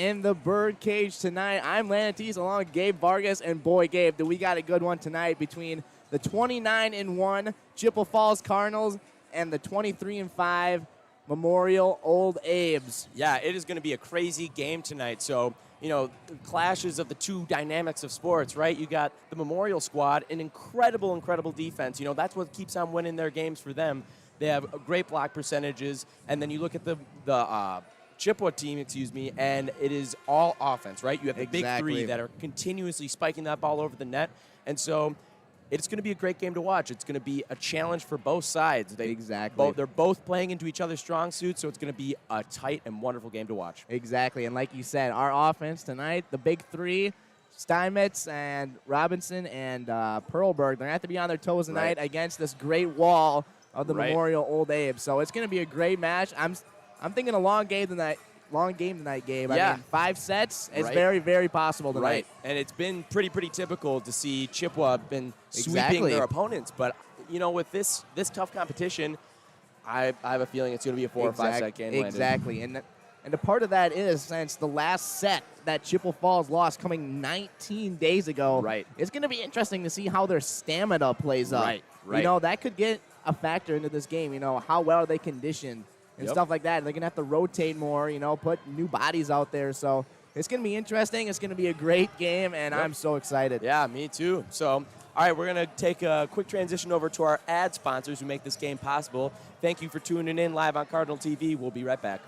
in the Birdcage tonight. I'm Lantis along with Gabe Vargas, and boy, Gabe, do we got a good one tonight between the 29-1 Chippewa Falls Cardinals and the 23-5 Memorial Old Abes. Yeah, it is going to be a crazy game tonight. So, clashes of the two dynamics of sports, right? You got the Memorial squad, an incredible defense. That's what keeps on winning their games for them. They have great block percentages, and then you look at the Chippewa team, and it is all offense, right? You have the big three that are continuously spiking that ball over the net, and so it's going to be a great game to watch. It's going to be a challenge for both sides. They're both playing into each other's strong suits, so it's going to be a tight and wonderful game to watch. Exactly, and like you said, our offense tonight, the big three, Steinmetz and Robinson and Perlberg, they're going to have to be on their toes tonight against this great wall of the Memorial Old Abe. So it's going to be a great match. I'm thinking a long game tonight, Gabe. Yeah. I mean, 5 sets is very, very possible tonight. Right, and it's been pretty typical to see Chippewa been sweeping their opponents. But, with this tough competition, I have a feeling it's going to be a 4 or 5 set game. Exactly, and the part of that is, since the last set that Chippewa Falls lost coming 19 days ago, it's going to be interesting to see how their stamina plays up. Right. That could get a factor into this game, how well are they conditioned and stuff like that. They're going to have to rotate more, put new bodies out there. So it's going to be interesting. It's going to be a great game, and I'm so excited. Yeah, me too. So, all right, we're going to take a quick transition over to our ad sponsors who make this game possible. Thank you for tuning in live on Cardinal TV. We'll be right back.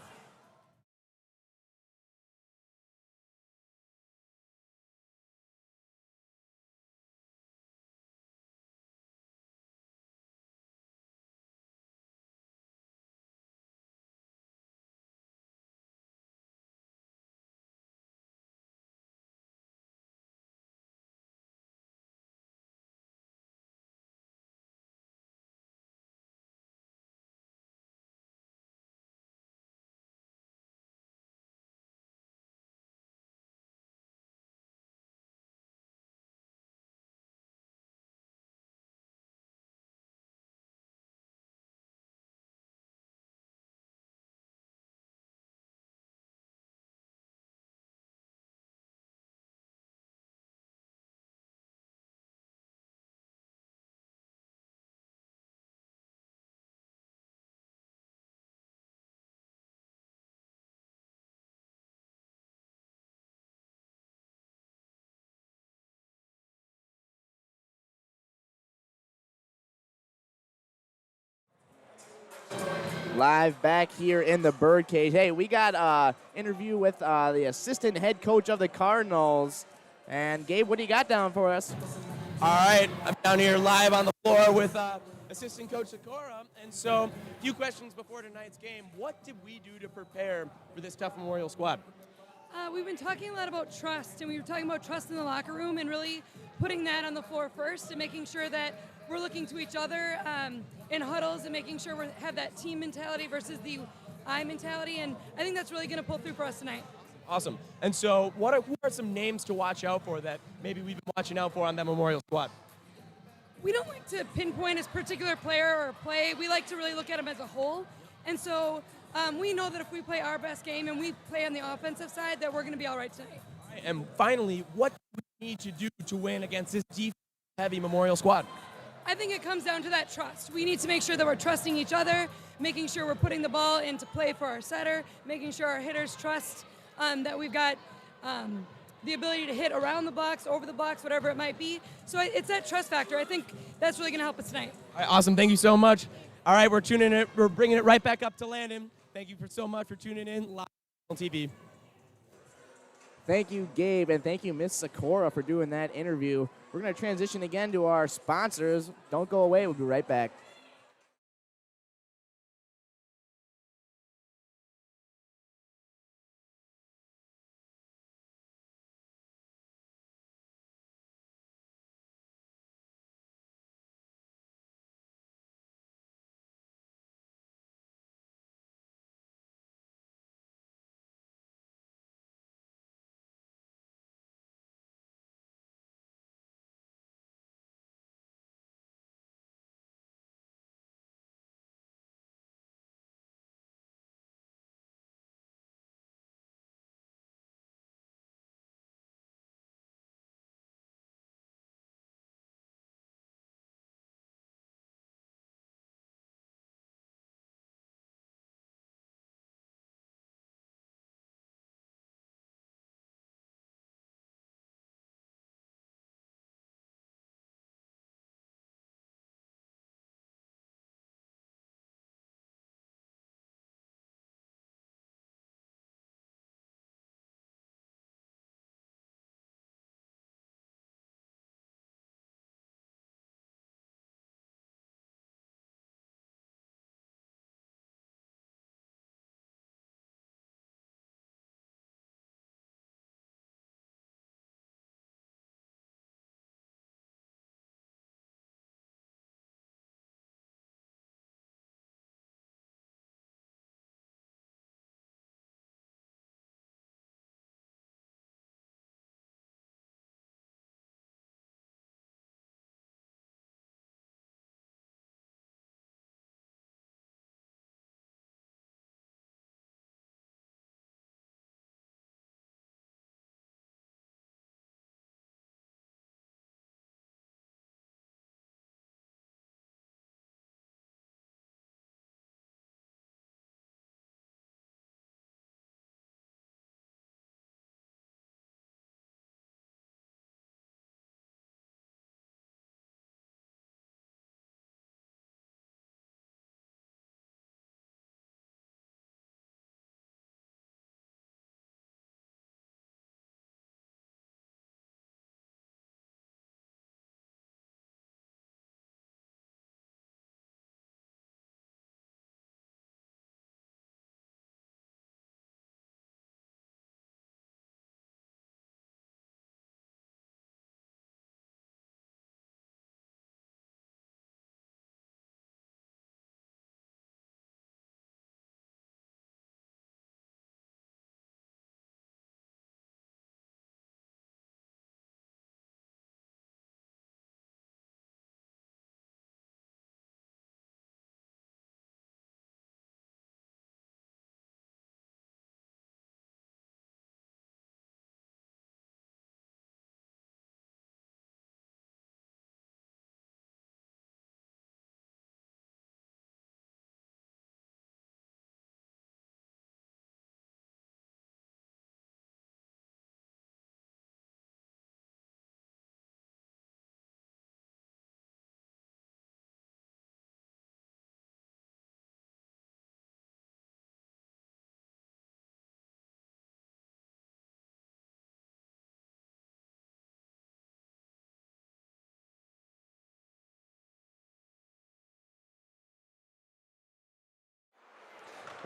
Live back here in the Birdcage. Hey, we got an interview with the assistant head coach of the Cardinals. And, Gabe, what do you got down for us? All right, I'm down here live on the floor with assistant coach Sakura. And so, a few questions before tonight's game. What did we do to prepare for this tough Memorial squad? We've been talking a lot about trust, and we were talking about trust in the locker room and really putting that on the floor first and making sure that we're looking to each other in huddles and making sure we have that team mentality versus the I mentality, and I think that's really going to pull through for us tonight. Awesome. And so who are some names to watch out for that maybe we've been watching out for on that Memorial squad? We don't like to pinpoint a particular player or play. We like to really look at them as a whole. And so we know that if we play our best game and we play on the offensive side, that we're going to be all right tonight. All right, and finally, what do we need to do to win against this defense-heavy Memorial squad? I think it comes down to that trust. We need to make sure that we're trusting each other, making sure we're putting the ball into play for our setter, making sure our hitters trust that we've got the ability to hit around the box, over the box, whatever it might be. So it's that trust factor. I think that's really going to help us tonight. All right, awesome. Thank you so much. All right, we're bringing it right back up to Landon. Thank you so much for tuning in live on TV. Thank you, Gabe, and thank you, Miss Sakura, for doing that interview. We're going to transition again to our sponsors. Don't go away. We'll be right back.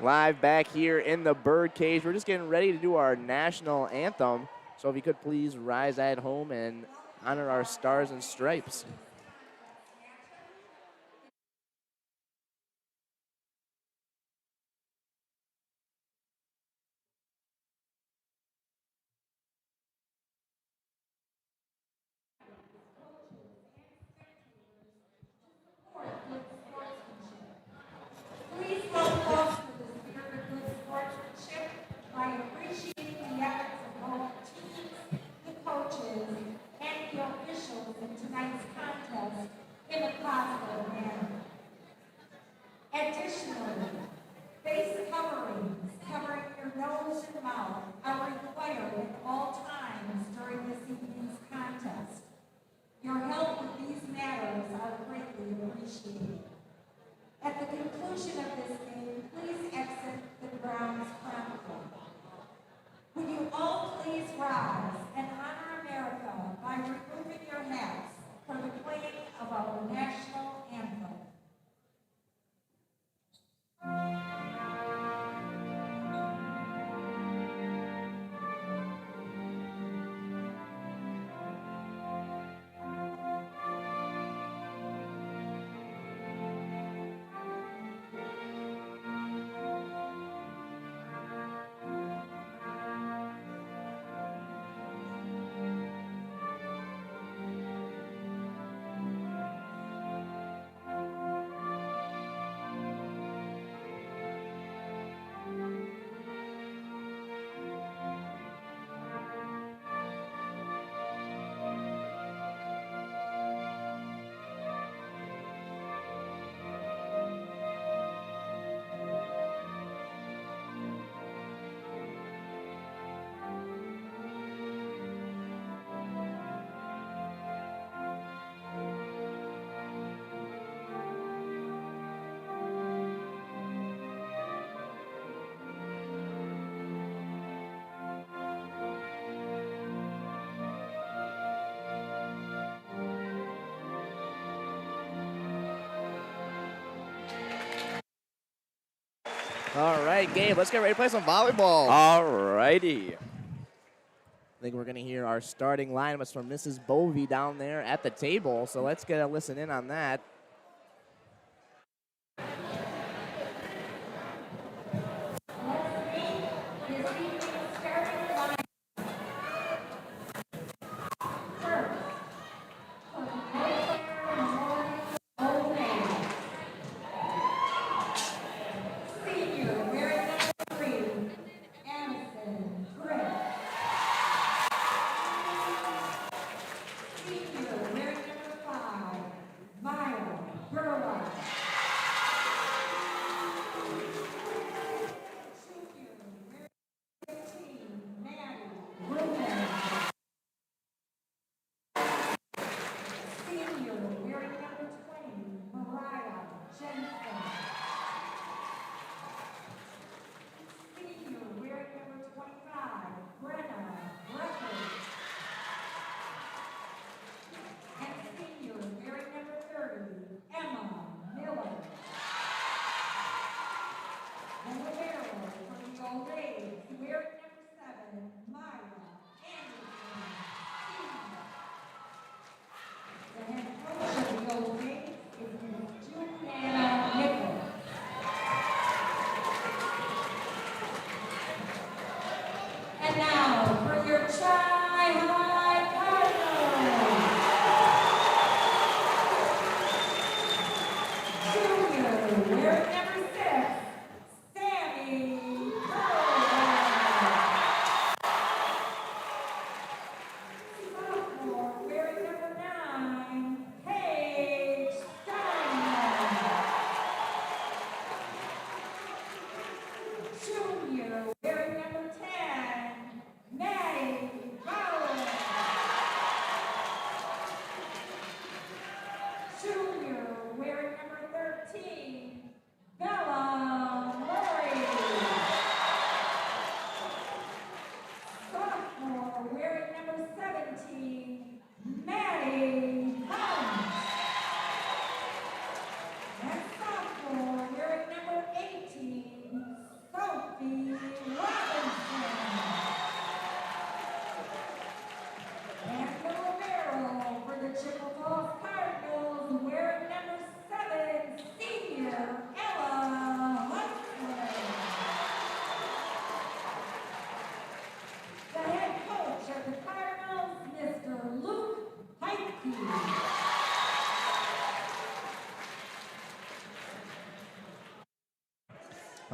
live back here in the Birdcage. We're just getting ready to do our national anthem. So if you could please rise at home and honor our stars and stripes. Please help foster the spirit of good sportsmanship by appreciating the efforts of both teams, the coaches, and the officials in tonight's contest in a positive manner. Additionally, face coverings covering your nose and mouth are required at all times during this evening's contest. Your help with these matters are greatly appreciated. At the conclusion of this game, please exit the grounds promptly. Would you all please rise and honor America by removing your hats for the playing of our national anthem. All right, Gabe, let's get ready to play some volleyball. All righty. I think we're going to hear our starting lineups from Mrs. Bovee down there at the table, so let's get a listen in on that.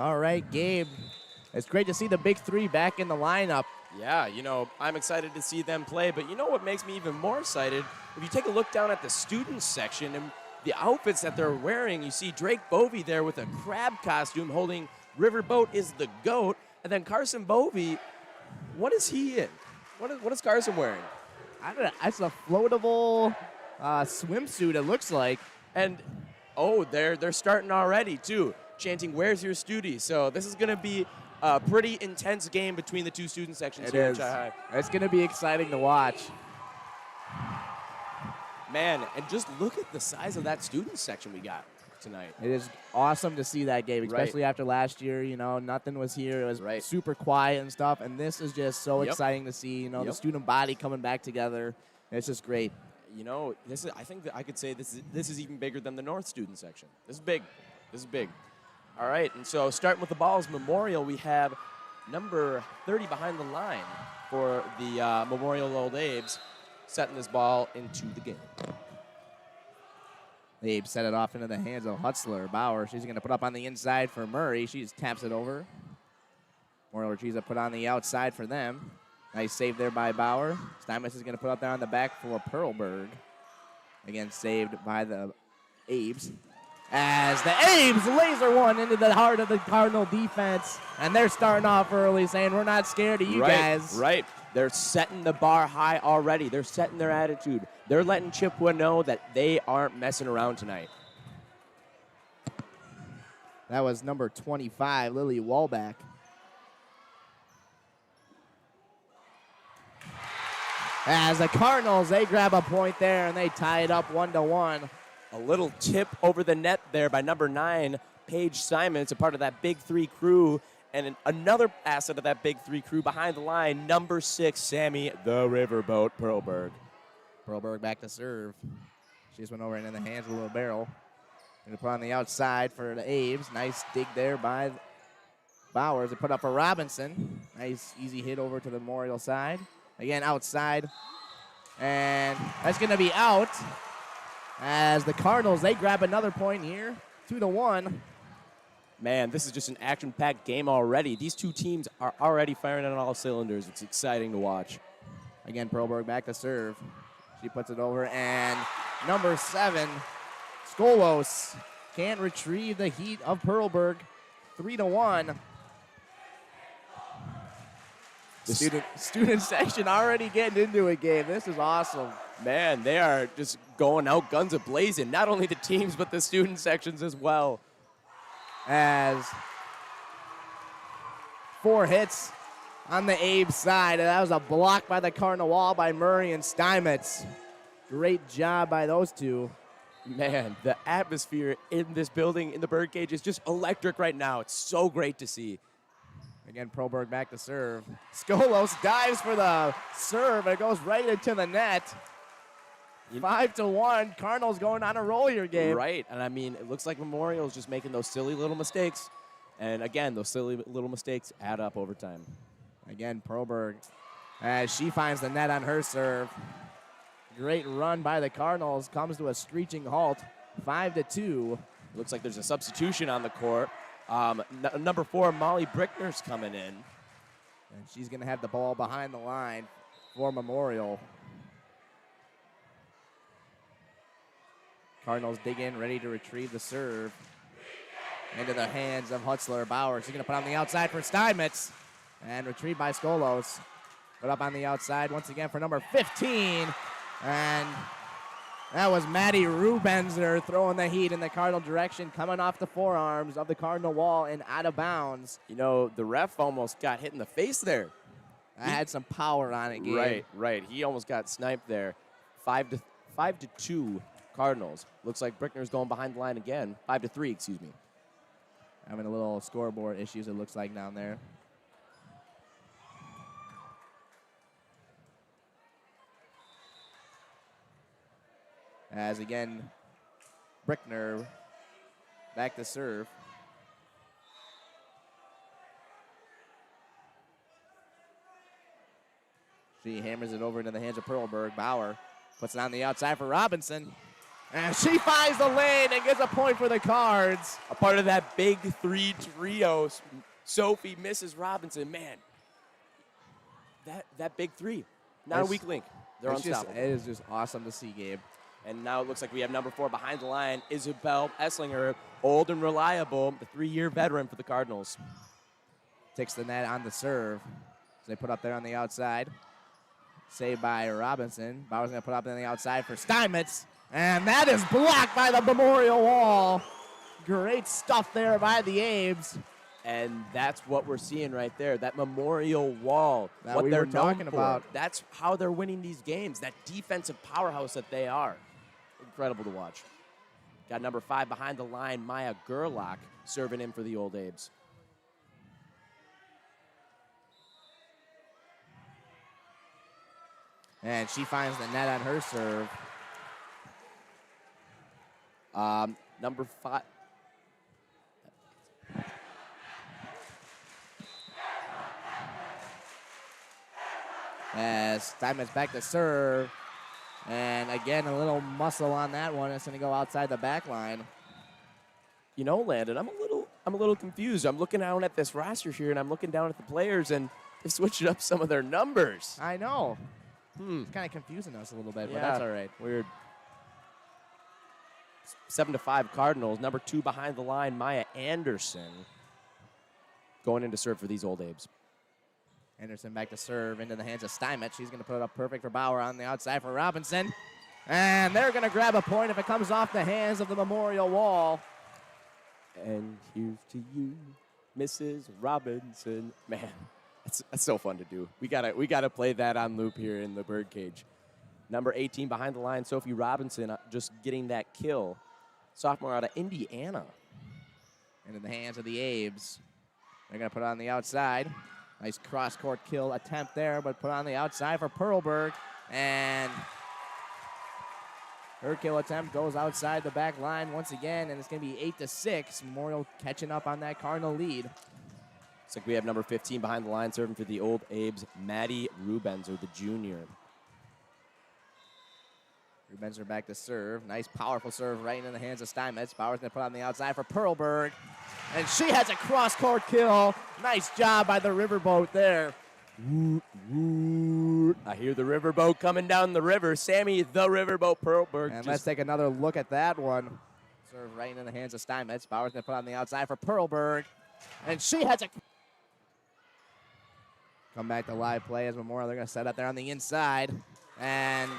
All right, Gabe. It's great to see the big three back in the lineup. Yeah, you know, I'm excited to see them play, but you know what makes me even more excited? If you take a look down at the students section and the outfits that they're wearing, you see Drake Bovee there with a crab costume holding Riverboat is the GOAT, and then Carson Bovee, what is he in? What is Carson wearing? I don't know. It's a floatable swimsuit, it looks like. And, oh, they're starting already, too, chanting, "Where's your Studi?" So this is going to be a pretty intense game between the two student sections It here is. at Chi High. It's going to be exciting to watch. Man, and just look at the size of that student section we got tonight. It is awesome to see that game, Right. especially after last year. You know, nothing was here. It was Right. super quiet and stuff, and this is just so Yep. exciting to see. You know, the Yep. student body coming back together. It's just great. You know, I think that I could say this is even bigger than the North student section. This is big. This is big. All right, and so starting with the balls, Memorial, we have number 30 behind the line for the Memorial Old Abes, setting this ball into the game. Abe set it off into the hands of Hutzler. Bauer, she's going to put up on the inside for Murray. She just taps it over. Memorial retrieves it, put on the outside for them. Nice save there by Bauer. Steinmetz is going to put up there on the back for Perlberg. Again, saved by the Abes. As the Abes laser one into the heart of the Cardinal defense. And they're starting off early, saying, we're not scared of you guys. Right. They're setting the bar high already. They're setting their attitude. They're letting Chippewa know that they aren't messing around tonight. That was number 25, Lily Wallback. As the Cardinals, they grab a point there, and they tie it up 1-1. A little tip over the net there by number 9, Paige Simon. It's a part of that Big Three crew. And another asset of that Big Three crew behind the line, number 6, Sammy the Riverboat Perlberg. Perlberg back to serve. She just went over into the hands of a little barrel. Going to put on the outside for the Abes. Nice dig there by Bowers. They put up for Robinson. Nice easy hit over to the Memorial side. Again, outside. And that's going to be out. As the Cardinals, they grab another point here, 2-1. Man, this is just an action-packed game already. These two teams are already firing on all cylinders. It's exciting to watch. Again, Perlberg back to serve. She puts it over, and number 7, Skolos, can't retrieve the heat of Perlberg, 3-1. The student section already getting into a game. This is awesome. Man, they are just going out guns a-blazing. Not only the teams, but the student sections as well. As 4 hits on the Abe side. And that was a block by the Cardinal wall by Murray and Steinmetz. Great job by those two. Man, the atmosphere in this building, in the birdcage, is just electric right now. It's so great to see. Again, Perlberg back to serve. Skolos dives for the serve. It goes right into the net. 5-1. Cardinals going on a roll here, Gabe. Right, and I mean, it looks like Memorial's just making those silly little mistakes. And again, those silly little mistakes add up over time. Again, Perlberg, as she finds the net on her serve. Great run by the Cardinals. Comes to a screeching halt. 5-2. Looks like there's a substitution on the court. Number 4, Molly Brickner's coming in. And she's going to have the ball behind the line for Memorial. Cardinals dig in, ready to retrieve the serve. Into the hands of Hutzler. Bauer. She's going to put on the outside for Steinmetz. And retrieved by Skolos. Put up on the outside once again for number 15. And that was Maddie Rubenzer throwing the heat in the Cardinal direction, coming off the forearms of the Cardinal wall and out of bounds. You know, the ref almost got hit in the face there. I had some power on it, Gabe. Right. He almost got sniped there. 5-2 Cardinals. Looks like Brickner's going behind the line again. 5-3, excuse me. Having a little scoreboard issues, it looks like, down there. As again, Brickner back to serve. She hammers it over into the hands of Perlberg. Bauer puts it on the outside for Robinson. And she finds the lane and gets a point for the Cards. A part of that big three trio. Sophie, Mrs. Robinson, man. That big three. Not a weak link. They're unstoppable. It is just awesome to see, Gabe. And now it looks like we have number 4 behind the line, Isabel Esslinger, old and reliable, the 3-year veteran for the Cardinals. Takes the net on the serve. So they put up there on the outside. Saved by Robinson. Bauer's going to put up on the outside for Steinmetz. And that is blocked by the Memorial Wall. Great stuff there by the Abes. And that's what we're seeing right there, that Memorial Wall. That what we they're were talking about. That's how they're winning these games, that defensive powerhouse that they are. Incredible to watch. Got number 5 behind the line, Maya Gerlach, serving in for the Old Abes. And she finds the net on her serve. Number 5. As Steinmetz back to serve. And again, a little muscle on that one. It's going to go outside the back line. You know, Landon, I'm a little confused. I'm looking down at this roster here, and I'm looking down at the players, and they've switched up some of their numbers. I know. It's kind of confusing us a little bit, but Yeah. that's all right. Weird. 7-5 Cardinals. Number 2 behind the line, Maya Anderson, going in to serve for these Old Abes. Anderson back to serve into the hands of Steinmetz. She's going to put it up perfect for Bauer on the outside for Robinson. And they're going to grab a point if it comes off the hands of the Memorial Wall. And here's to you, Mrs. Robinson. Man, that's so fun to do. We gotta play that on loop here in the birdcage. Number 18 behind the line, Sophie Robinson, just getting that kill. Sophomore out of Indiana. Into the hands of the Abes. They're going to put it on the outside. Nice cross-court kill attempt there, but put on the outside for Perlberg. And her kill attempt goes outside the back line once again, and it's going to be 8-6. Memorial catching up on that Cardinal lead. Looks like we have number 15 behind the line, serving for the Old Abes, Maddie Rubenzer, the junior. Rubenzer back to serve. Nice, powerful serve right into the hands of Steinmetz. Bauer's going to put on the outside for Perlberg. And she has a cross-court kill. Nice job by the Riverboat there. I hear the riverboat coming down the river. Sammy, the Riverboat Perlberg. And let's take another look at that one. Serve right into the hands of Steinmetz. Bauer's going to put on the outside for Perlberg. And she has a... Come back to live play as Memorial. They're going to set up there on the inside. And...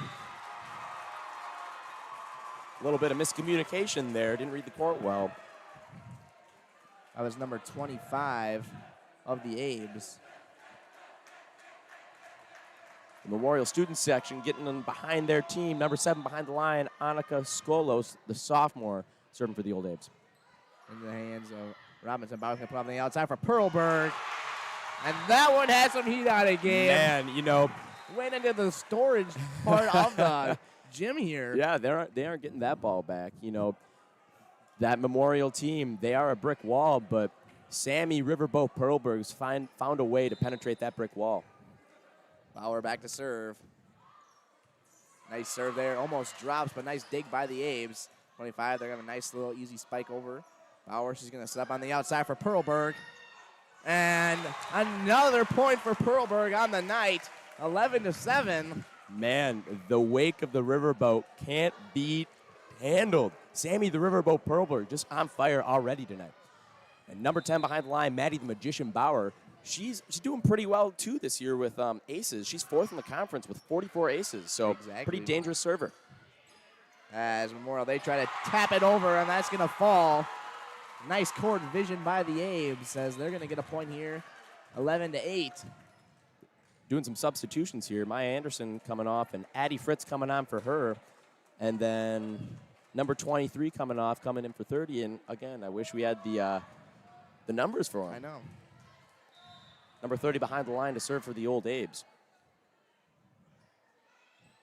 a little bit of miscommunication there. Didn't read the court well. That was number 25 of the Abes. The Memorial student section getting them behind their team. Number 7 behind the line, Annika Skolos, the sophomore, serving for the Old Abes. Into the hands of Robinson. Bauer's going to put on the outside for Perlberg. And that one had some heat on it, Gabe. Man, you know. Went into the storage part of the gym here. Yeah, they aren't getting that ball back. You know, that Memorial team, they are a brick wall, but Sammy Riverboat Perlberg's found a way to penetrate that brick wall. Bauer back to serve. Nice serve there. Almost drops, but nice dig by the Abes. 25, they're going to have a nice little easy spike over. Bauer, she's going to set up on the outside for Perlberg. And another point for Perlberg on the night. 11-7. Man, the wake of the Riverboat can't be handled. Sammy the Riverboat Perlberg just on fire already tonight. And number 10 behind the line, Maddie the Magician Bauer. She's doing pretty well, too, this year with aces. She's 4th in the conference with 44 aces, so pretty dangerous server. As Memorial, they try to tap it over, and that's going to fall. Nice court vision by the Abes, as they're going to get a point here, 11-8. Doing some substitutions here. Maya Anderson coming off, and Addie Fritz coming on for her. And then number 23 coming in for 30. And, again, I wish we had the numbers for him. I know. Number 30 behind the line to serve for the Old Abes.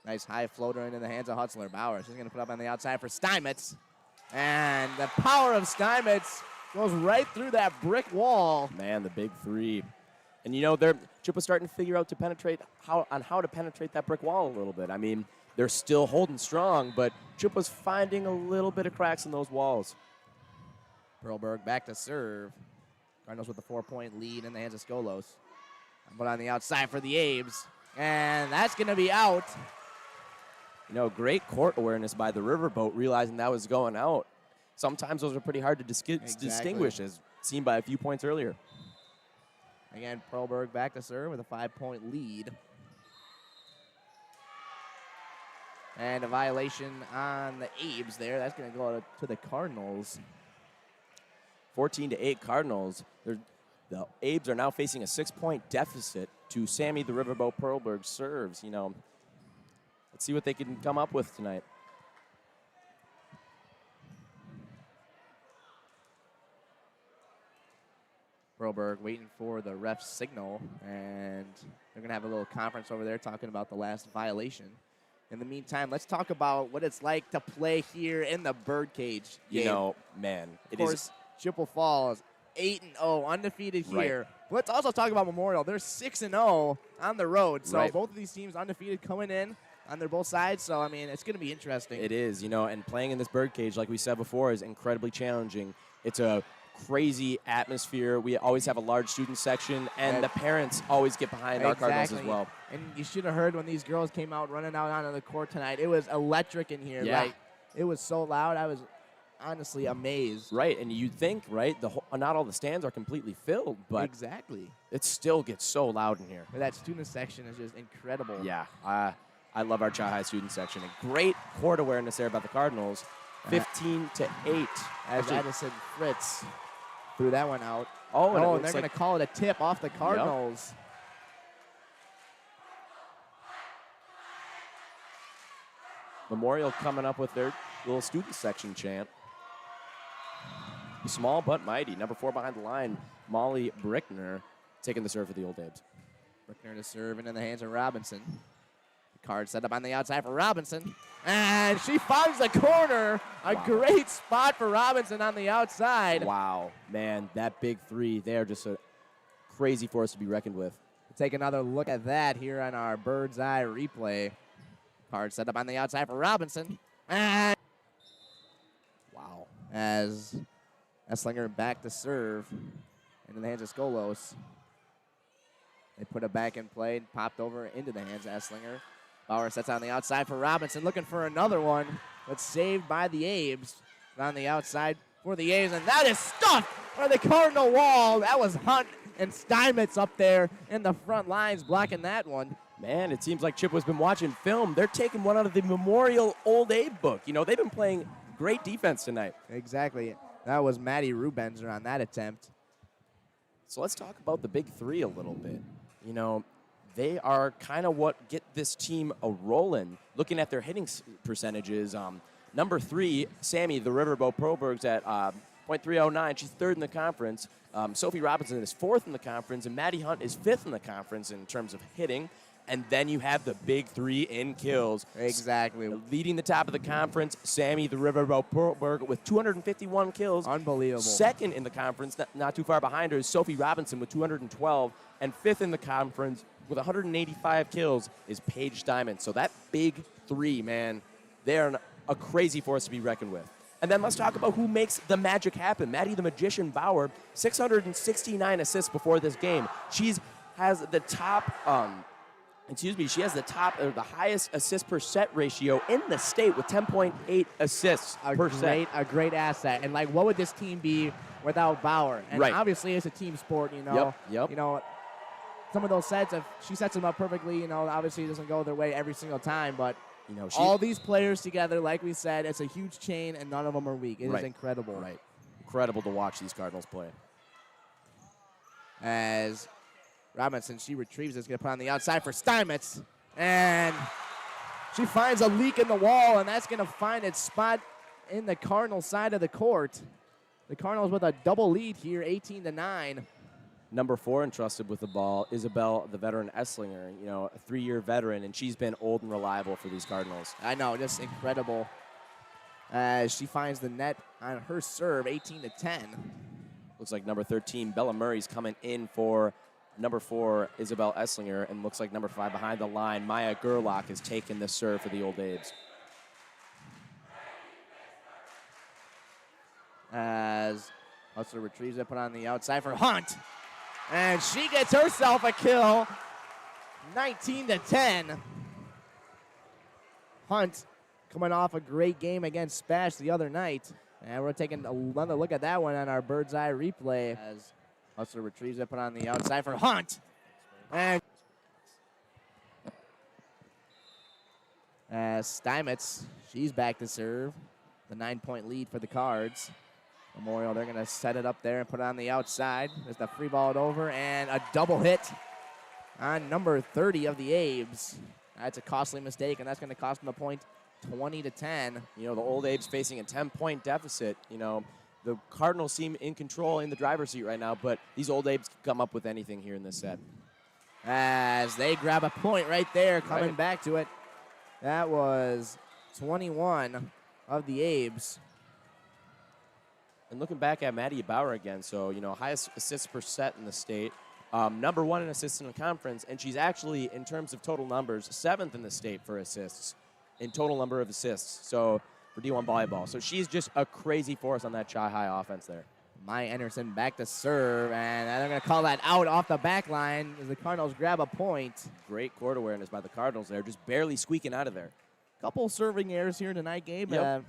Nice high floater into the hands of Hutzler. Bauer, she's going to put up on the outside for Steinmetz. And the power of Steinmetz goes right through that brick wall. Man, the big three. And, you know, Chip was starting to figure out how to penetrate that brick wall a little bit. I mean, they're still holding strong, but Chippewa's finding a little bit of cracks in those walls. Perlberg back to serve. Cardinals with a 4-point lead in the hands of Skolos. But on the outside for the Abes. And that's going to be out. You know, great court awareness by the Riverboat, realizing that was going out. Sometimes those are pretty hard to distinguish, as seen by a few points earlier. Again, Perlberg back to serve with a 5-point lead. And a violation on the Abes there. That's going to go to the Cardinals. 14-8 Cardinals. The Abes are now facing a 6-point deficit to Sammy the Riverboat Perlberg serves. You know, let's see what they can come up with tonight. Perlberg waiting for the ref's signal, and they're going to have a little conference over there talking about the last violation. In the meantime, let's talk about what it's like to play here in the Birdcage game. You know, man, of course, Chippewa Falls 8-0, undefeated here. Right. Let's also talk about Memorial. They're 6-0 on the road, so Right. both of these teams undefeated coming in on their both sides. So I mean, it's going to be interesting. It is, you know, and playing in this Birdcage, like we said before, is incredibly challenging. It's a crazy atmosphere. We always have a large student section, and the parents always get behind our Cardinals as well. And you should have heard when these girls came out running out onto the court tonight. It was electric in here. Yeah. Like, it was so loud. I was honestly amazed. Right, and you'd think, right, not all the stands are completely filled, but exactly, it still gets so loud in here. But that student section is just incredible. Yeah, I love our Chi-High student section. A great court awareness there by the Cardinals. 15-8. As Addison Fritz threw that one out. Oh, and they're going to call it a tip off the Cardinals. Yep. Memorial coming up with their little student section chant. Small but mighty. Number 4 behind the line, Molly Brickner, taking the serve for the Old Abes. Brickner to serve into the hands of Robinson. The card set up on the outside for Robinson. And she finds the corner. A great spot for Robinson on the outside. Wow, man, that big three, they are just a crazy force to be reckoned with. We'll take another look at that here on our bird's eye replay. Card set up on the outside for Robinson. And wow, as Esslinger back to serve into the hands of Skolos. They put it back in play and popped over into the hands of Esslinger. Bauer sets on the outside for Robinson, looking for another one, but saved by the Abes. On the outside for the Abes, and that is stuffed for the Cardinal wall. That was Hunt and Steinmetz up there in the front lines blocking that one. Man, it seems like Chippewa's been watching film. They're taking one out of the Memorial Old Abe book. You know, they've been playing great defense tonight. Exactly. That was Maddie Rubenzer on that attempt. So let's talk about the big three a little bit. You know, they are kind of what get this team a rolling. Looking at their hitting percentages, number 3, Sammy, the Riverboat Perlberg's at .309. She's 3rd in the conference. Sophie Robinson is 4th in the conference, and Maddie Hunt is 5th in the conference in terms of hitting. And then you have the big 3 in kills. Exactly. Leading the top of the conference, Sammy, the Riverboat Perlberg, with 251 kills. Unbelievable. 2nd in the conference, not too far behind her, is Sophie Robinson with 212. And 5th in the conference with 185 kills is Paige Steinmetz. So that big 3, man, they're a crazy force to be reckoned with. And then let's talk about who makes the magic happen. Maddie the Magician Bauer, 669 assists before this game. She has the top... she has the highest assist per set ratio in the state with 10.8 assists per set. A great asset. And, like, what would this team be without Bauer? And obviously it's a team sport, you know. Yep. You know, some of those sets, if she sets them up perfectly, you know, obviously it doesn't go their way every single time. But, you know, all these players together, like we said, it's a huge chain, and none of them are weak. It is incredible. Right. Incredible to watch these Cardinals play. As Robinson, she retrieves it. It's going to put on the outside for Steinmetz. And she finds a leak in the wall, and that's going to find its spot in the Cardinal side of the court. The Cardinals with a double lead here, 18-9. Number 4 entrusted with the ball, Isabel, the veteran Esslinger, you know, a 3-year veteran, and she's been old and reliable for these Cardinals. I know, just incredible. As she finds the net on her serve, 18-10. Looks like number 13, Bella Murray's coming in for number 4, Isabel Esslinger, and looks like number 5 behind the line, Maya Gerlach, has taken the serve for the Old Abes. As Hustler retrieves it, put on the outside for Hunt. And she gets herself a kill. 19-10. Hunt coming off a great game against Spash the other night. And we're taking another look at that one on our bird's eye replay. As Hustler retrieves it, put on the outside for Hunt. And as Steinmetz, she's back to serve. The 9-point lead for the Cards. Memorial, they're going to set it up there and put it on the outside. There's the free ball it over, and a double hit on number 30 of the Abes. That's a costly mistake, and that's going to cost them a point, 20-10. You know, the Old Abes facing a 10-point deficit. You know, the Cardinals seem in control in the driver's seat right now, but these Old Abes can come up with anything here in this set. As they grab a point right there, coming back to it. That was 21 of the Abes. And looking back at Maddie Bauer again, so, you know, highest assists per set in the state, number 1 in assists in the conference, and she's actually, in terms of total numbers, 7th in the state for assists, in total number of assists, so for D1 volleyball. So she's just a crazy force on that Chi-High offense there. Maya Anderson back to serve, and they're going to call that out off the back line as the Cardinals grab a point. Great court awareness by the Cardinals there, just barely squeaking out of there. Couple serving errors here tonight, Gabe. Yep.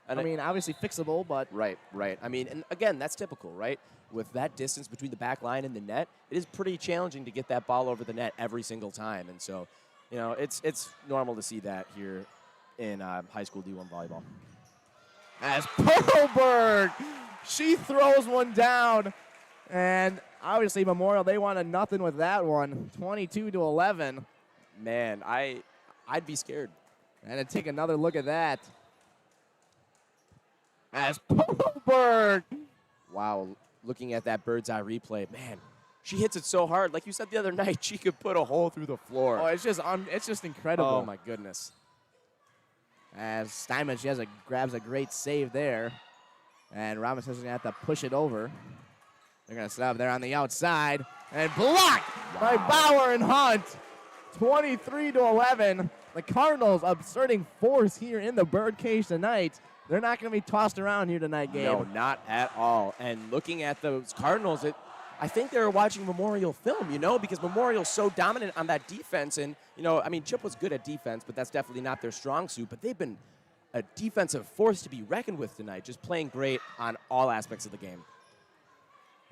I mean, obviously fixable, but... Right. I mean, and again, that's typical, right? With that distance between the back line and the net, it is pretty challenging to get that ball over the net every single time. And so, you know, it's normal to see that here in high school D1 volleyball. As Perlberg, she throws one down. And obviously Memorial, they wanted nothing with that one, 22-11. Man, I'd be scared. And to take another look at that. As Perlberg. Wow, looking at that bird's eye replay, man, she hits it so hard. Like you said the other night, she could put a hole through the floor. Oh, it's just incredible. Oh my goodness. As Steinmetz, grabs a great save there. And Robinson's going to have to push it over. They're going to set up there on the outside. And blocked by Bauer and Hunt. 23-11. The Cardinals asserting force here in the birdcage tonight. They're not going to be tossed around here tonight, Gabe. No, not at all. And looking at those Cardinals, I think they were watching Memorial film, you know, because Memorial's so dominant on that defense. And, you know, I mean, Chip was good at defense, but that's definitely not their strong suit. But they've been a defensive force to be reckoned with tonight, just playing great on all aspects of the game.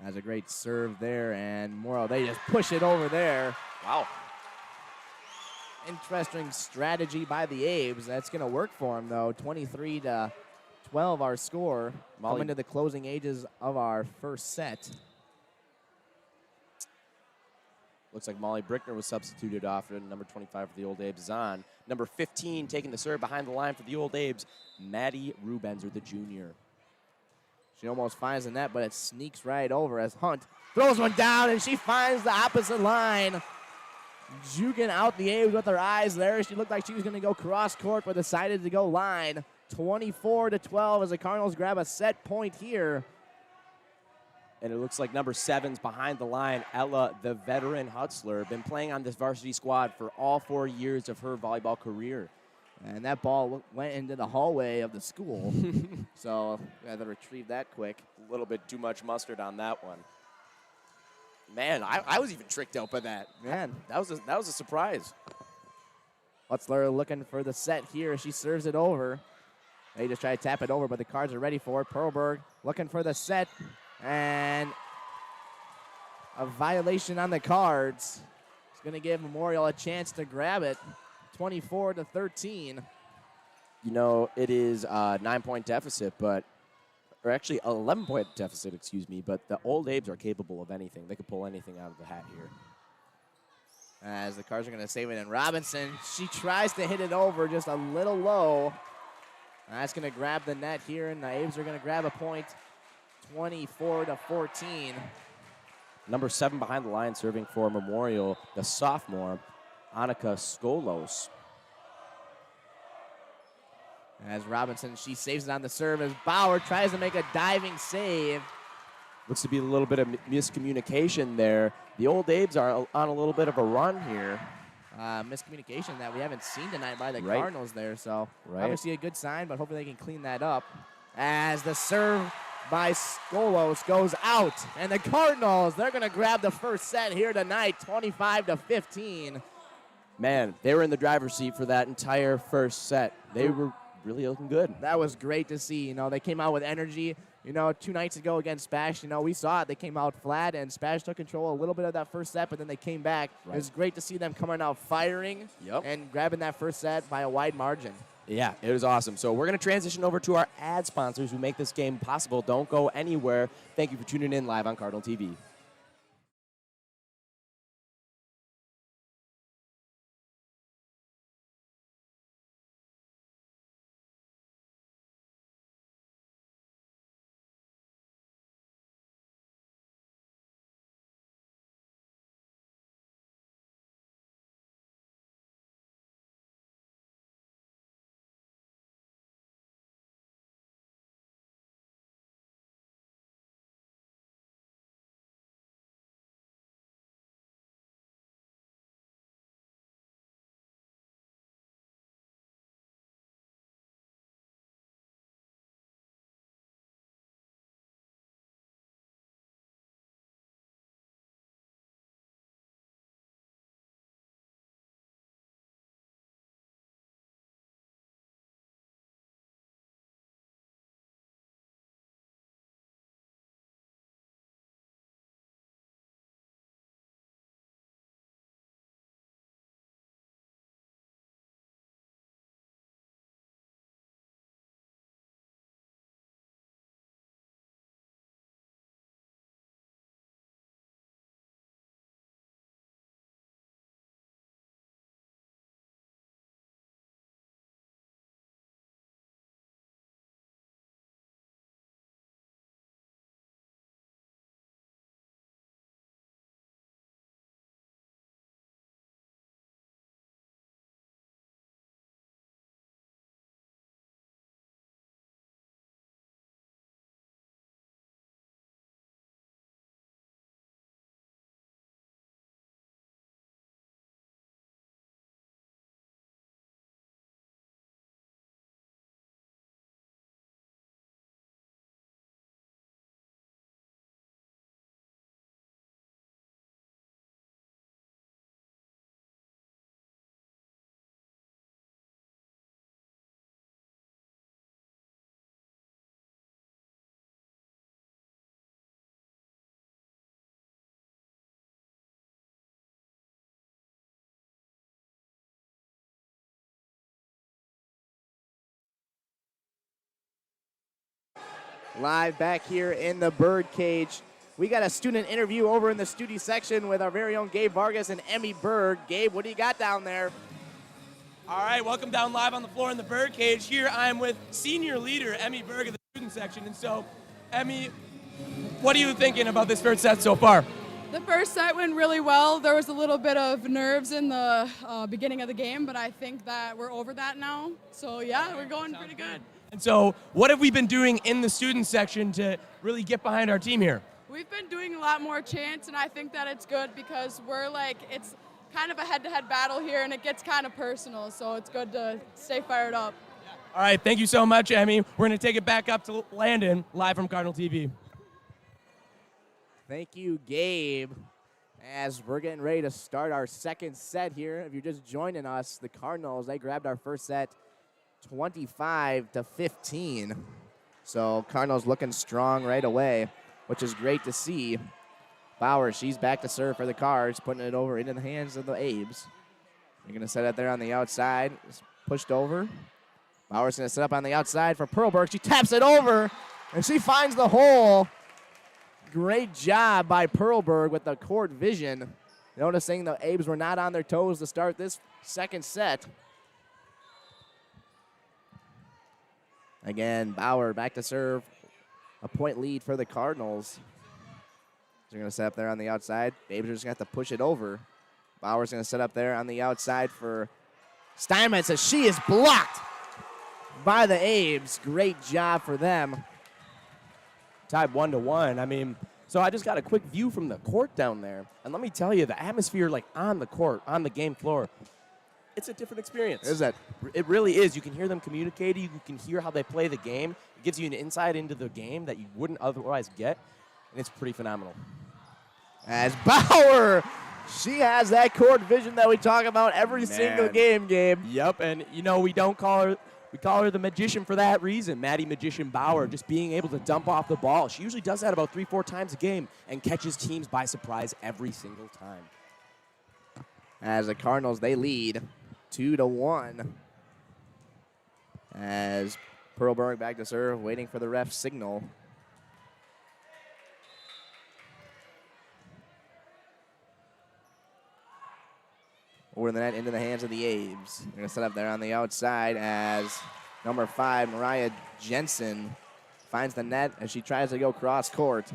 That's a great serve there, and Memorial, they just push it over there. Wow. Interesting strategy by the Abes. That's going to work for them, though. 23-12 our score. Coming to the closing ages of our first set. Looks like Molly Brickner was substituted off, and number 25 for the Old Abes is on. Number 15 taking the serve behind the line for the Old Abes, Maddie Rubenzer, the junior. She almost finds the net, but it sneaks right over as Hunt throws one down, and she finds the opposite line. Juking out the Abes with her eyes there. She looked like she was going to go cross court, but decided to go line. 24-12 as the Cardinals grab a set point here. And it looks like number 7's behind the line, Ella, the veteran Hutzler, been playing on this varsity squad for all 4 years of her volleyball career. And that ball went into the hallway of the school. So we had to retrieve that quick. A little bit too much mustard on that one. Man, I was even tricked out by that. Man, that was a surprise. Hutzler looking for the set here. She serves it over. They just try to tap it over, but the Cards are ready for it. Perlberg looking for the set. And a violation on the Cards. It's going to give Memorial a chance to grab it. 24-13. You know, it is a 9-point deficit, or actually 11-point deficit, excuse me, but the Old Abes are capable of anything. They could pull anything out of the hat here. As the Cards are going to save it, and Robinson, she tries to hit it over just a little low. That's going to grab the net here, and the Abes are going to grab a point. 24-14. Number 7 behind the line serving for Memorial, the sophomore, Annika Skolos. As Robinson, she saves it on the serve as Bauer tries to make a diving save. Looks to be a little bit of miscommunication there. The Old Abes are on a little bit of a run here. Miscommunication that we haven't seen tonight by the Cardinals there. So obviously a good sign, but hopefully they can clean that up. As the serve by Skolos goes out, and the Cardinals, they're going to grab the first set here tonight, 25-15. Man, they were in the driver's seat for that entire first set. They were really looking good. That was great to see. You know, they came out with energy. You know, 2 nights ago against Spash, you know, we saw it. They came out flat, and Spash took control a little bit of that first set, but then they came back. Right. It was great to see them coming out firing and grabbing that first set by a wide margin. Yeah, it was awesome. So we're going to transition over to our ad sponsors who make this game possible. Don't go anywhere. Thank you for tuning in live on Cardinal TV. Live back here in the Birdcage. We got a student interview over in the studio section with our very own Gabe Vargas and Emmy Berg. Gabe, what do you got down there? All right, welcome down live on the floor in the Birdcage. Here I am with senior leader Emmy Berg of the student section. And so, Emmy, what are you thinking about this first set so far? The first set went really well. There was a little bit of nerves in the beginning of the game, but I think that we're over that now. So, yeah, we're going pretty good. And so, what have we been doing in the student section to really get behind our team here? We've been doing a lot more chants, and I think that it's good because we're like, it's kind of a head-to-head battle here, and it gets kind of personal, so it's good to stay fired up. All right, thank you so much, Emmy. We're going to take it back up to Landon, live from Cardinal TV. Thank you, Gabe. As we're getting ready to start our second set here, if you're just joining us, the Cardinals, they grabbed our first set 25-15. So Cardinals looking strong right away, which is great to see. Bauer, she's back to serve for the Cards, putting it over into the hands of the Abes. They're going to set it there on the outside. It's pushed over. Bauer's going to set up on the outside for Perlberg. She taps it over, and she finds the hole. Great job by Perlberg with the court vision. Noticing the Abes were not on their toes to start this second set. Again, Bauer back to serve. A point lead for the Cardinals. They're going to set up there on the outside. Abes are just going to have to push it over. Bauer's going to set up there on the outside for Steinmetz as she is blocked by the Abes. Great job for them. Tied 1-1. I mean, So I just got a quick view from the court down there. And let me tell you, the atmosphere like on the court, on the game floor, it's a different experience. Is it? It really is. You can hear them communicating. You can hear how they play the game. It gives you an insight into the game that you wouldn't otherwise get. And it's pretty phenomenal. As Bauer, she has that court vision that we talk about every single game, Gabe. Yep, and we don't call her, we call her the magician for that reason. Maddie Magician Bauer, just being able to dump off the ball. She usually does that about 3-4 times a game and catches teams by surprise every single time. As the Cardinals, they lead 2-1. As Perlberg back to serve, waiting for the ref's signal. Over the net into the hands of the Aves. They're going to set up there on the outside as number 5, Mariah Jensen, finds the net as she tries to go cross court.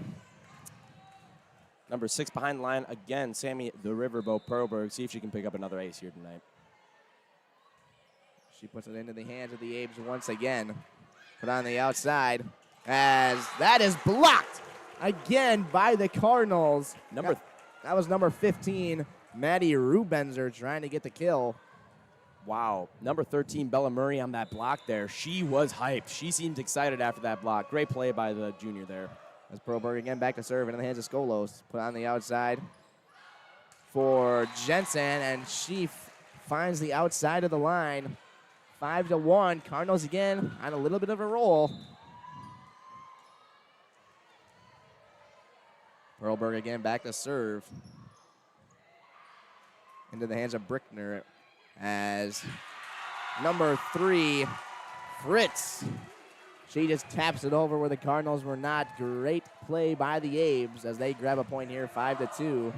Number 6 behind the line again, Sammy the Riverboat Perlberg. See if she can pick up another ace here tonight. She puts it into the hands of the Aves once again. Put on the outside as that is blocked again by the Cardinals. That was number 15, Maddie Rubenzer, trying to get the kill. Wow. Number 13, Bella Murray on that block there. She was hyped. She seemed excited after that block. Great play by the junior there. As Perlberg again back to serve into the hands of Skolos. Put on the outside for Jensen, and she finds the outside of the line. 5-1. Cardinals again on a little bit of a roll. Perlberg again back to serve. Into the hands of Brickner as number 3, Fritz. She just taps it over where the Cardinals were not. Great play by the Aves as they grab a point here, 5-2.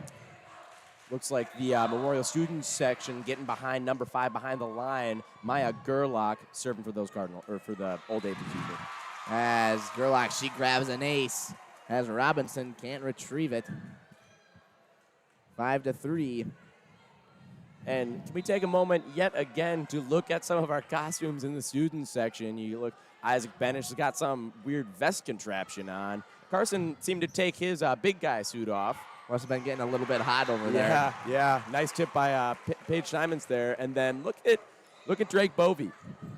Looks like the Memorial Students section getting behind number 5 behind the line. Maya Gerlach serving for those for the Old Aves. As Gerlach, she grabs an ace as Robinson can't retrieve it. 5-3. And can we take a moment yet again to look at some of our costumes in the students section? You look, Isaac Benish has got some weird vest contraption on. Carson seemed to take his big guy suit off. Must have been getting a little bit hot over there. Yeah. Nice tip by Paige Simons there. And then look at Drake Bovee.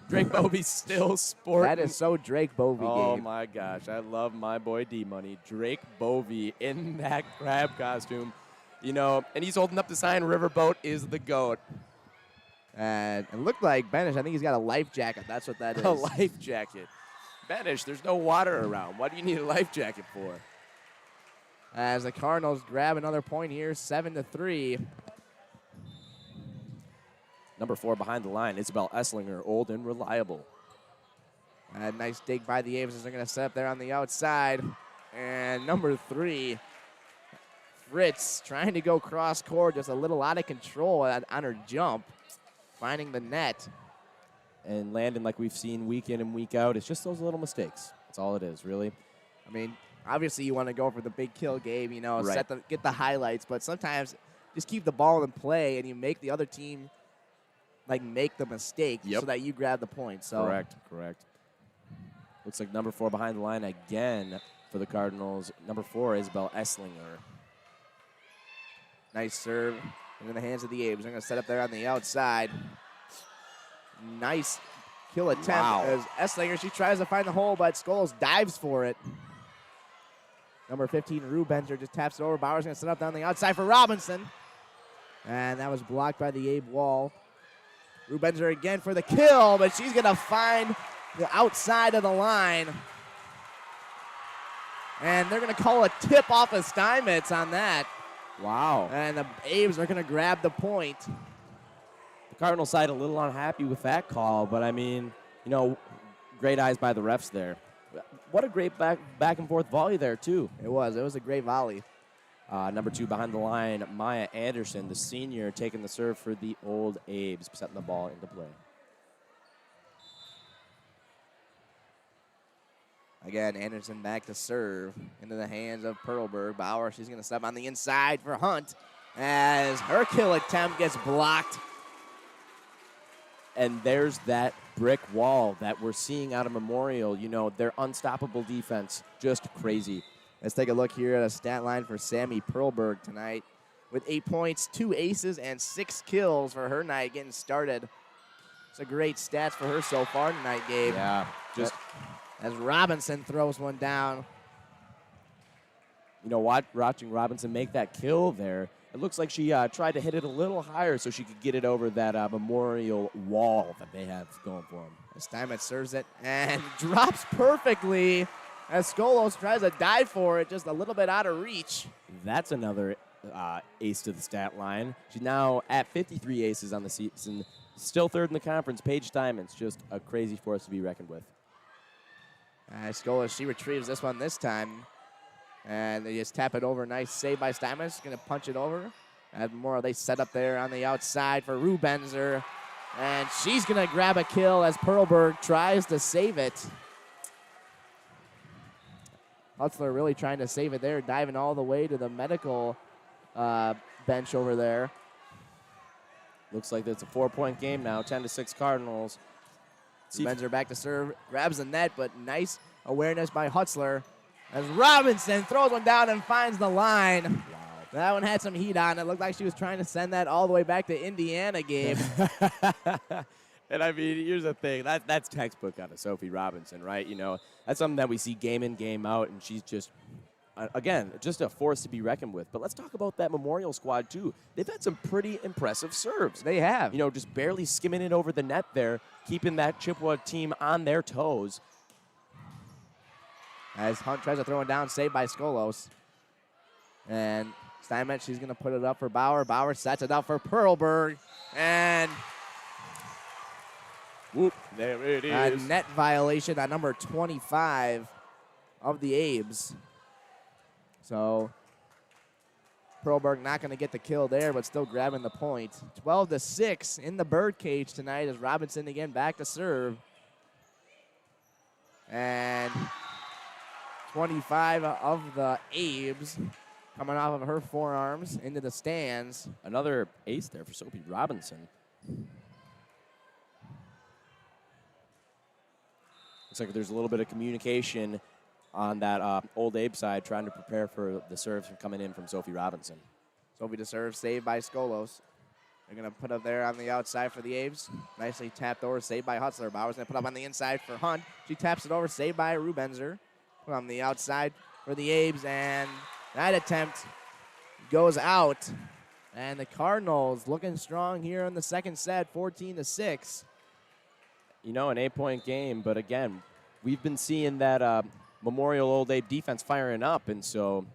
Drake Bovee's still sporting. That is so Drake Bovee. Oh game. my gosh, I love my boy D-Money. Drake Bovee in that crab costume. And he's holding up the sign, Riverboat is the GOAT. And it looked like Benish, I think he's got a life jacket. That's what that is. A life jacket. Benish, there's no water around. What do you need a life jacket for? As the Cardinals grab another point here, 7-3. Number 4 behind the line, Isabel Esslinger, old and reliable. A nice dig by the Aves as they're going to set up there on the outside. And number 3, Fritz trying to go cross court, just a little out of control on her jump, finding the net. And Landon, like we've seen week in and week out, it's just those little mistakes. That's all it is, really. I mean, obviously you want to go for the big kill game, right. Get the highlights, but sometimes just keep the ball in play and you make the other team make the mistake so that you grab the point. So Correct. Looks like number 4 behind the line again for the Cardinals. Number 4, Isabel Esslinger. Nice serve into the hands of the Aves. They're going to set up there on the outside. Nice kill attempt as Esslinger, she tries to find the hole, but Scholes dives for it. Number 15, Rubenzer, just taps it over. Bauer's going to set up down the outside for Robinson. And that was blocked by the Abe wall. Rubenzer again for the kill, but she's going to find the outside of the line. And they're going to call a tip off of Steinmetz on that. Wow. And the Aves are going to grab the point. The Cardinal side a little unhappy with that call, but I mean, great eyes by the refs there. What a great back and forth volley there, too. It was a great volley. Number 2 behind the line, Maya Anderson, the senior, taking the serve for the Old Aves, setting the ball into play. Again, Anderson back to serve into the hands of Perlberg. Bauer, she's going to step on the inside for Hunt as her kill attempt gets blocked. And there's that brick wall that we're seeing out of Memorial. Their unstoppable defense, just crazy. Let's take a look here at a stat line for Sammy Perlberg tonight. With 8 points, 2 aces, and 6 kills for her night getting started. It's a great stats for her so far tonight, Gabe. Yeah, just as Robinson throws one down. You know what? Watching Robinson make that kill there, it looks like she tried to hit it a little higher so she could get it over that memorial wall that they have going for them. Steinmetz serves it and drops perfectly as Skolos tries to dive for it, just a little bit out of reach. That's another ace to the stat line. She's now at 53 aces on the season. Still third in the conference. Paige Steinmetz, just a crazy force to be reckoned with. Skolos, she retrieves this one this time. And they just tap it over. Nice save by Steinmetz. Going to punch it over. And more, they set up there on the outside for Rubenzer. And she's going to grab a kill as Perlberg tries to save it. Hutzler really trying to save it there, diving all the way to the medical bench over there. Looks like it's a 4-point game now, 10-6 Cardinals. Rubenzer back to serve, grabs the net, but nice awareness by Hutzler. As Robinson throws one down and finds the line. Wow. That one had some heat on it. Looked like she was trying to send that all the way back to Indiana, Gabe. And I mean, here's the thing. That's textbook out of Sophie Robinson, right? You know, that's something that we see game in, game out, and she's just, again, just a force to be reckoned with. But let's talk about that Memorial squad, too. They've had some pretty impressive serves. They have. You know, just barely skimming it over the net there, keeping that Chippewa team on their toes. As Hunt tries to throw it down, saved by Skolos. And Steinmetz, she's going to put it up for Bauer. Bauer sets it up for Perlberg. And whoop, there it is. A net violation on number 25 of the Abes. So Perlberg not going to get the kill there, but still grabbing the point. 12-6 in the birdcage tonight as Robinson again back to serve. And 25 of the Abes coming off of her forearms into the stands. Another ace there for Sophie Robinson. Looks like there's a little bit of communication on that old Abe side, trying to prepare for the serves coming in from Sophie Robinson. Sophie to serve, saved by Skolos. They're going to put up there on the outside for the Abes. Nicely tapped over, saved by Hutzler. Bauer's going to put up on the inside for Hunt. She taps it over, saved by Rubenzer. Put on the outside for the Abes, and that attempt goes out. And the Cardinals looking strong here in the second set, 14-6. You know, an 8-point game, but again, we've been seeing that Memorial Old Abe defense firing up, and so,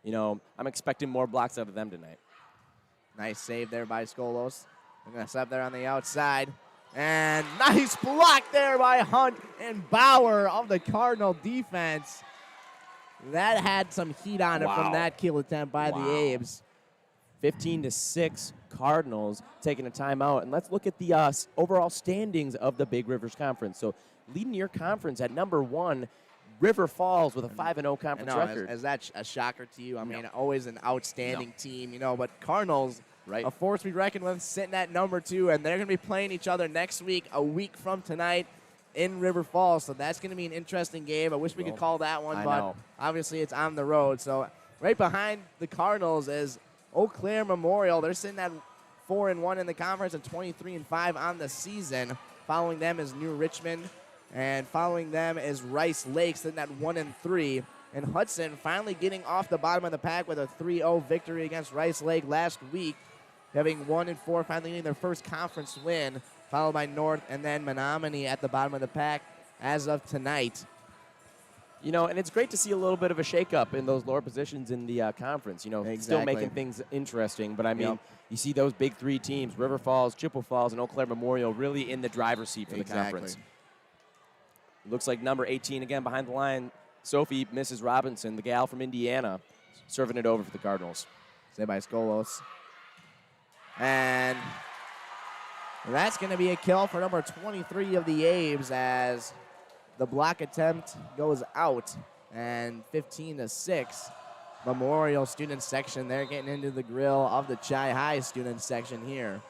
you know, I'm expecting more blocks out of them tonight. Nice save there by Skolos. They're going to set up there on the outside. And nice block there by Hunt and Bauer of the Cardinal defense. That had some heat on it from that kill attempt by the Abes. 15-6 Cardinals taking a timeout. And let's look at the overall standings of the Big Rivers Conference. So leading your conference at number 1, River Falls with a 5-0 conference record. Is that a shocker to you? I mean, always an outstanding team, you know, but Cardinals, right, a force to be reckoned with, sitting at number 2, and they're going to be playing each other next week, a week from tonight in River Falls. So that's going to be an interesting game. I wish we could call that one, but obviously it's on the road. So right behind the Cardinals is Eau Claire Memorial. They're sitting at 4-1 in the conference and 23-5 on the season. Following them is New Richmond. And following them is Rice Lake, sitting at 1-3. And Hudson finally getting off the bottom of the pack with a 3-0 victory against Rice Lake last week, having 1-4, finally getting their first conference win, followed by North and then Menominee at the bottom of the pack as of tonight. You know, and it's great to see a little bit of a shakeup in those lower positions in the conference. You know, still making things interesting. But, I mean, you see those big 3 teams, River Falls, Chippewa Falls, and Eau Claire Memorial, really in the driver's seat for the conference. Looks like number 18 again behind the line. Sophie, Mrs. Robinson, the gal from Indiana, serving it over for the Cardinals. Saved by Skolos. And that's going to be a kill for number 23 of the Abes as the block attempt goes out. And 15-6. Memorial student section, they're getting into the grill of the Chi High student section here.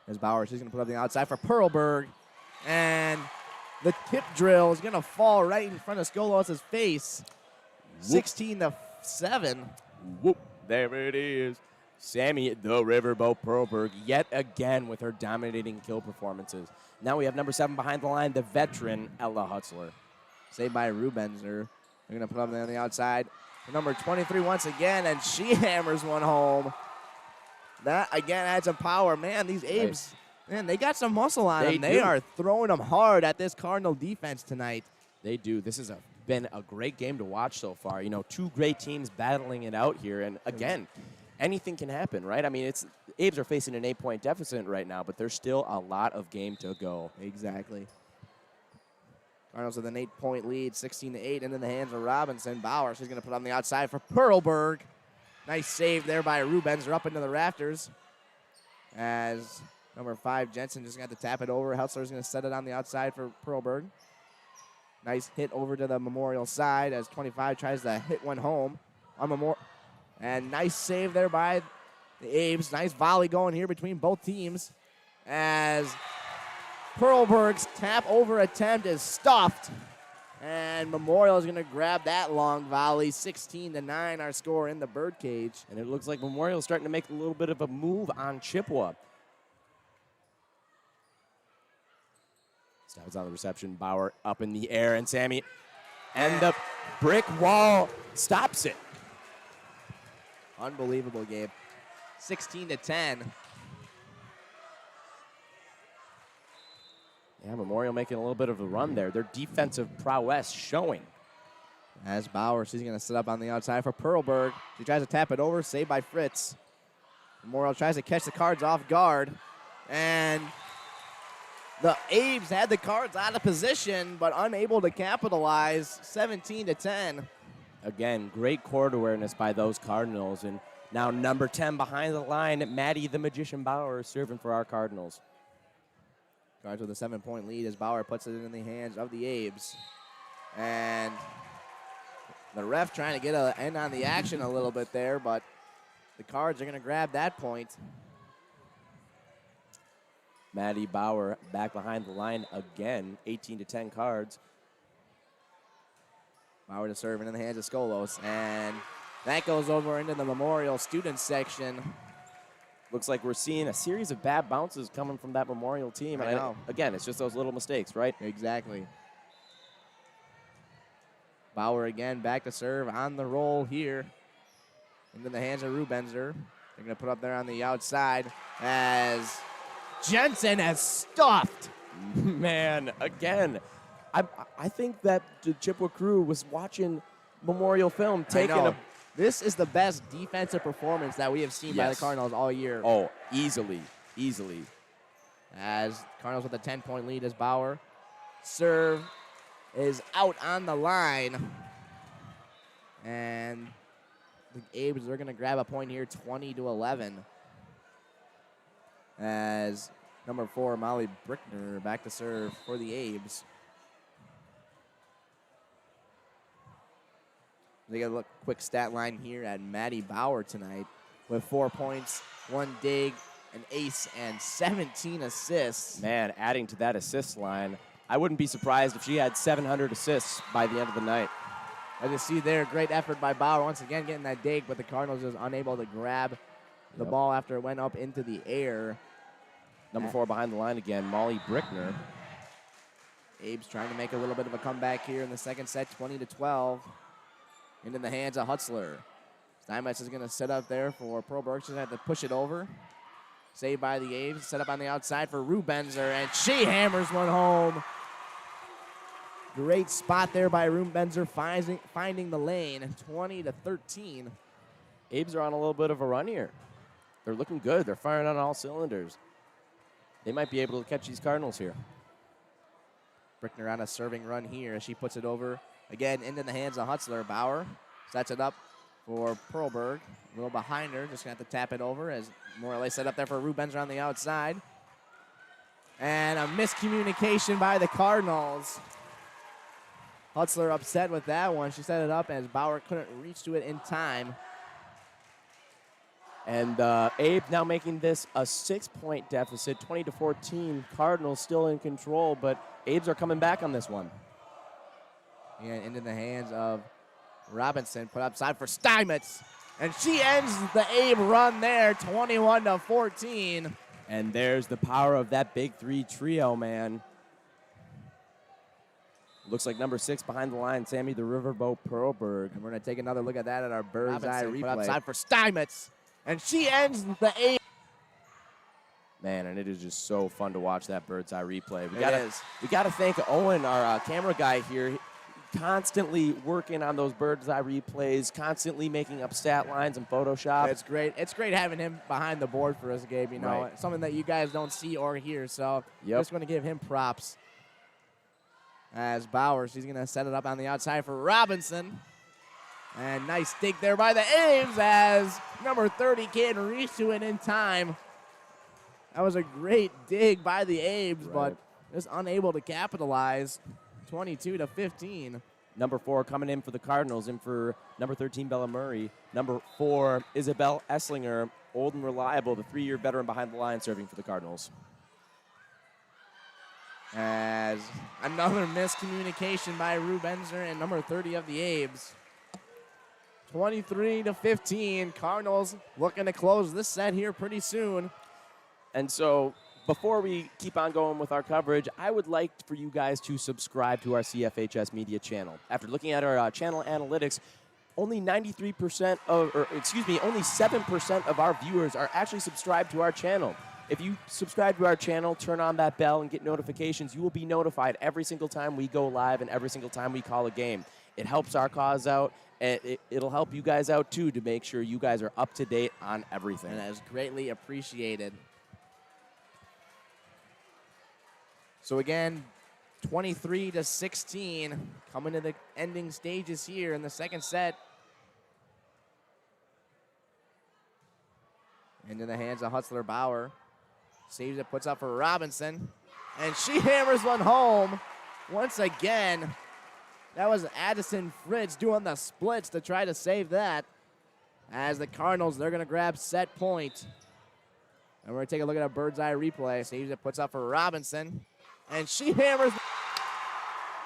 There's Bauer. She's going to put up the outside for Perlberg. And The tip drill is going to fall right in front of Skolos' face. 16-7. Whoop. There it is. Sammy the Riverboat Perlberg yet again with her dominating kill performances. Now we have number 7 behind the line, the veteran Ella Hutzler. Saved by Rubenzer. They're going to put up there on the outside. Number 23 once again, and she hammers one home. That, again, adds some power. Man, these Abes, man, they got some muscle on them. They are throwing them hard at this Cardinal defense tonight. They do. This has been a great game to watch so far. You know, 2 great teams battling it out here. And, again, anything can happen, right? I mean, Abes are facing an 8-point deficit right now, but there's still a lot of game to go. Exactly. Cardinals with an 8-point lead, 16-8, into the hands of Robinson. Bauer, she's going to put on the outside for Perlberg. Nice save there by Rubenzer up into the rafters. As number 5, Jensen, just got to tap it over. Hutzler's going to set it on the outside for Perlberg. Nice hit over to the Memorial side as 25 tries to hit one home on Memorial. And nice save there by the Abes. Nice volley going here between both teams as Perlberg's tap over attempt is stuffed. And Memorial is going to grab that long volley. 16-9 our score in the birdcage. And it looks like Memorial is starting to make a little bit of a move on Chippewa. Stabs on the reception. Bauer up in the air, and Sammy. And the brick wall stops it. Unbelievable game. 16-10. Yeah, Memorial making a little bit of a run there. Their defensive prowess showing. As Bauer, she's going to sit up on the outside for Perlberg. She tries to tap it over, saved by Fritz. Memorial tries to catch the cards off guard. And the Abes had the cards out of position, but unable to capitalize. 17-10. Again, great court awareness by those Cardinals. And now number 10 behind the line, Maddie the Magician Bauer serving for our Cardinals. Cards with a 7-point lead as Bauer puts it in the hands of the Abes. And the ref trying to get an end on the action a little bit there, but the Cards are going to grab that point. Maddie Bauer back behind the line again, 18-10 Cards. Bauer to serve in the hands of Skolos, and that goes over into the Memorial student section. Looks like we're seeing a series of bad bounces coming from that Memorial team. I know. Again, it's just those little mistakes, right? Exactly. Bauer again back to serve on the roll here. Into the hands of Rubenzer. They're going to put up there on the outside as Jensen has stuffed. Man, again, I think that the Chippewa crew was watching Memorial film, taking a. This is the best defensive performance that we have seen by the Cardinals all year. Oh, easily, easily. As Cardinals with a 10-point lead as Bauer. Serve is out on the line. And the Abes are going to grab a point here, 20-11. As number 4, Molly Brickner, back to serve for the Abes. They got a look quick stat line here at Maddie Bauer tonight with 4 points, 1 dig, an ace, and 17 assists. Man, adding to that assist line, I wouldn't be surprised if she had 700 assists by the end of the night. As you see there, great effort by Bauer once again getting that dig, but the Cardinals just unable to grab the ball after it went up into the air. Number 4 behind the line again, Molly Brickner. Abe's trying to make a little bit of a comeback here in the second set, 20-12. Into the hands of Hutzler. Steinmetz is going to set up there for Perlberg. She's going to have to push it over. Saved by the Abes. Set up on the outside for Rubenzer, and she hammers one home. Great spot there by Rubenzer, finding the lane, 20-13. Abes are on a little bit of a run here. They're looking good. They're firing on all cylinders. They might be able to catch these Cardinals here. Brickner on a serving run here as she puts it over. Again, into the hands of Hutzler. Bauer sets it up for Perlberg. A little behind her. Just going to have to tap it over as more or less set up there for Rubenzer on the outside. And a miscommunication by the Cardinals. Hutzler upset with that one. She set it up as Bauer couldn't reach to it in time. And Abe now making this a 6-point deficit, 20-14. Cardinals still in control, but Abes are coming back on this one. And into the hands of Robinson, put upside for Steinmetz. And she ends the Abe run there, 21-14. And there's the power of that big three trio, man. Looks like number 6 behind the line, Sammy the Riverboat Perlberg. And we're going to take another look at that at our bird's eye replay. Put Upside for Steinmetz. And she ends the Abe. Man, and it is just so fun to watch that bird's eye replay. We gotta thank Owen, our camera guy here, constantly working on those bird's eye replays, constantly making up stat lines in Photoshop. It's great. It's great having him behind the board for us, Gabe. You know, Right. something that you guys don't see or hear. So just going to give him props. As Bauer, she's going to set it up on the outside for Robinson. And nice dig there by the Aves as number 30 can't reach to it in time. That was a great dig by the Aves, but just unable to capitalize. 22-15. Number 4 coming in for the Cardinals, in for number 13, Bella Murray. Number 4, Isabel Esslinger, old and reliable, the 3-year veteran behind the line, serving for the Cardinals. As another miscommunication by Rubenzer and number 30 of the Aves. 23-15. Cardinals looking to close this set here pretty soon. And so before we keep on going with our coverage, I would like for you guys to subscribe to our CFHS Media channel. After looking at our channel analytics, only 7% of our viewers are actually subscribed to our channel. If you subscribe to our channel, turn on that bell and get notifications, you will be notified every single time we go live and every single time we call a game. It helps our cause out, and it'll help you guys out too to make sure you guys are up to date on everything. And that is greatly appreciated. So again, 23-16, coming to the ending stages here in the second set. Into the hands of Hutzler Bauer. Saves it, puts up for Robinson. And she hammers one home once again. That was Addison Fritz doing the splits to try to save that. As the Cardinals, they're going to grab set point. And we're going to take a look at a bird's eye replay. Saves it, puts up for Robinson. And she hammers.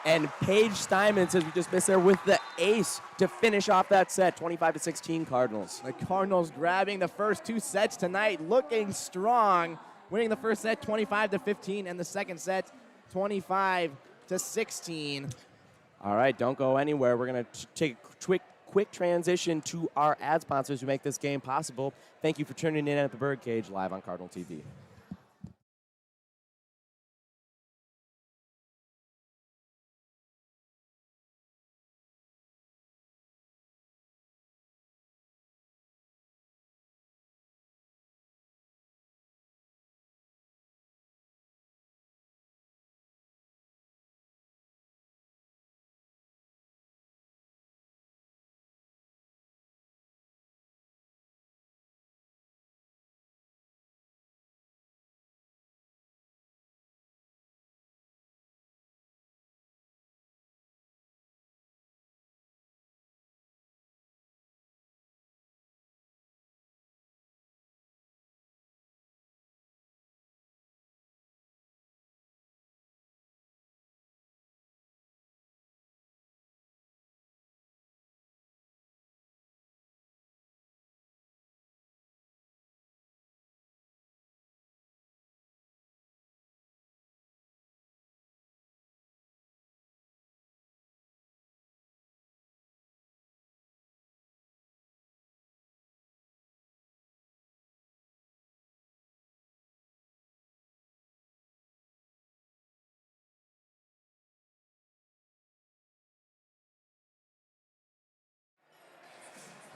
And Paige Steinmetz, as we just missed there, with the ace to finish off that set, 25-16 Cardinals. The Cardinals grabbing the first 2 sets tonight, looking strong. Winning the first set 25-15 and the second set 25-16. All right, don't go anywhere. We're going to take a quick transition to our ad sponsors who make this game possible. Thank you for tuning in at the Birdcage live on Cardinal TV.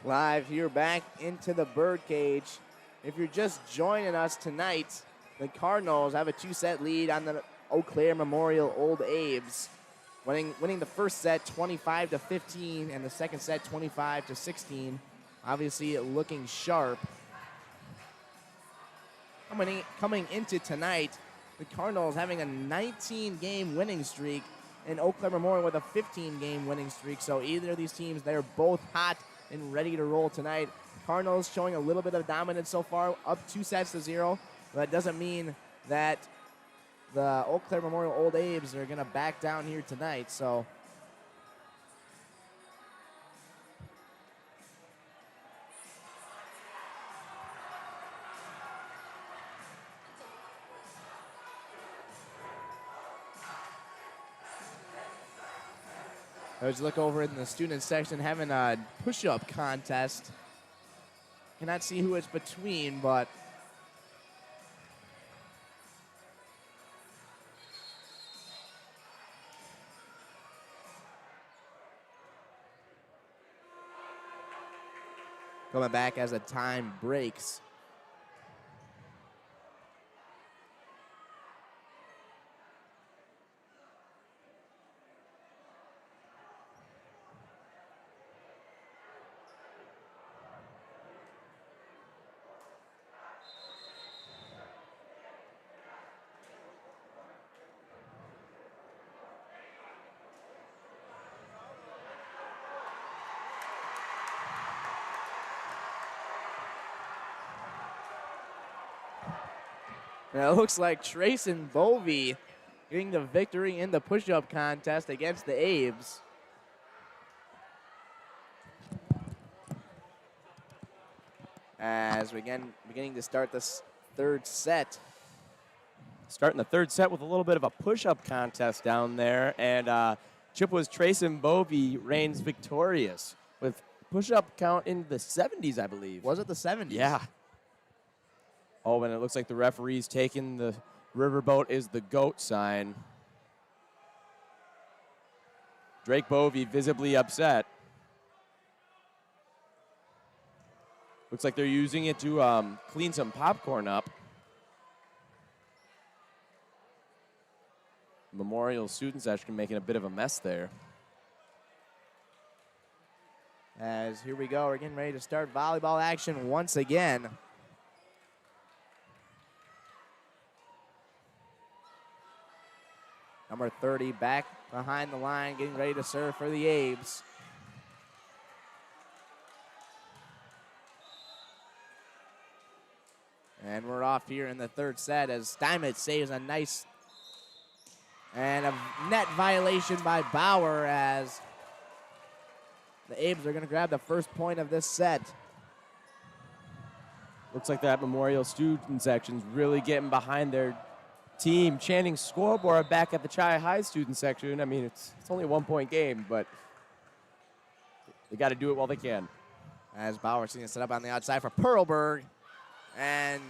Live here back into the Birdcage. If you're just joining us tonight, the Cardinals have a 2-set lead on the Eau Claire Memorial Old Aves, winning the first set 25-15 and the second set 25-16. Obviously looking sharp. Coming into tonight, the Cardinals having a 19-game winning streak and Eau Claire Memorial with a 15-game winning streak. So either of these teams, they're both hot and ready to roll tonight. Cardinals showing a little bit of dominance so far, up 2-0. But that doesn't mean that the Eau Claire Memorial Old Abe's are going to back down here tonight. So let's look over in the student section having a push-up contest. Cannot see who it's between, but coming back as the time breaks. And it looks like Drake Bovee getting the victory in the push-up contest against the Abes. As we beginning to start this third set. Starting the third set with a little bit of a push-up contest down there, and Chippewa's Drake Bovee reigns victorious with push-up count in the 70s, I believe. Was it the 70s? Yeah. Oh, and it looks like the referee's taking the riverboat is the GOAT sign. Drake Bovee visibly upset. Looks like they're using it to clean some popcorn up. Memorial student section making a bit of a mess there. As here we go, we're getting ready to start volleyball action once again. Number 30 back behind the line, getting ready to serve for the Abes. And we're off here in the third set as Steinmetz saves a nice and a net violation by Bauer as the Abes are going to grab the first point of this set. Looks like that Memorial student section's really getting behind their team, chanting scoreboard back at the Chi High student section. I mean, it's only a 1-point game, but they got to do it while they can. As Bauer seeing it set up on the outside for Perlberg, and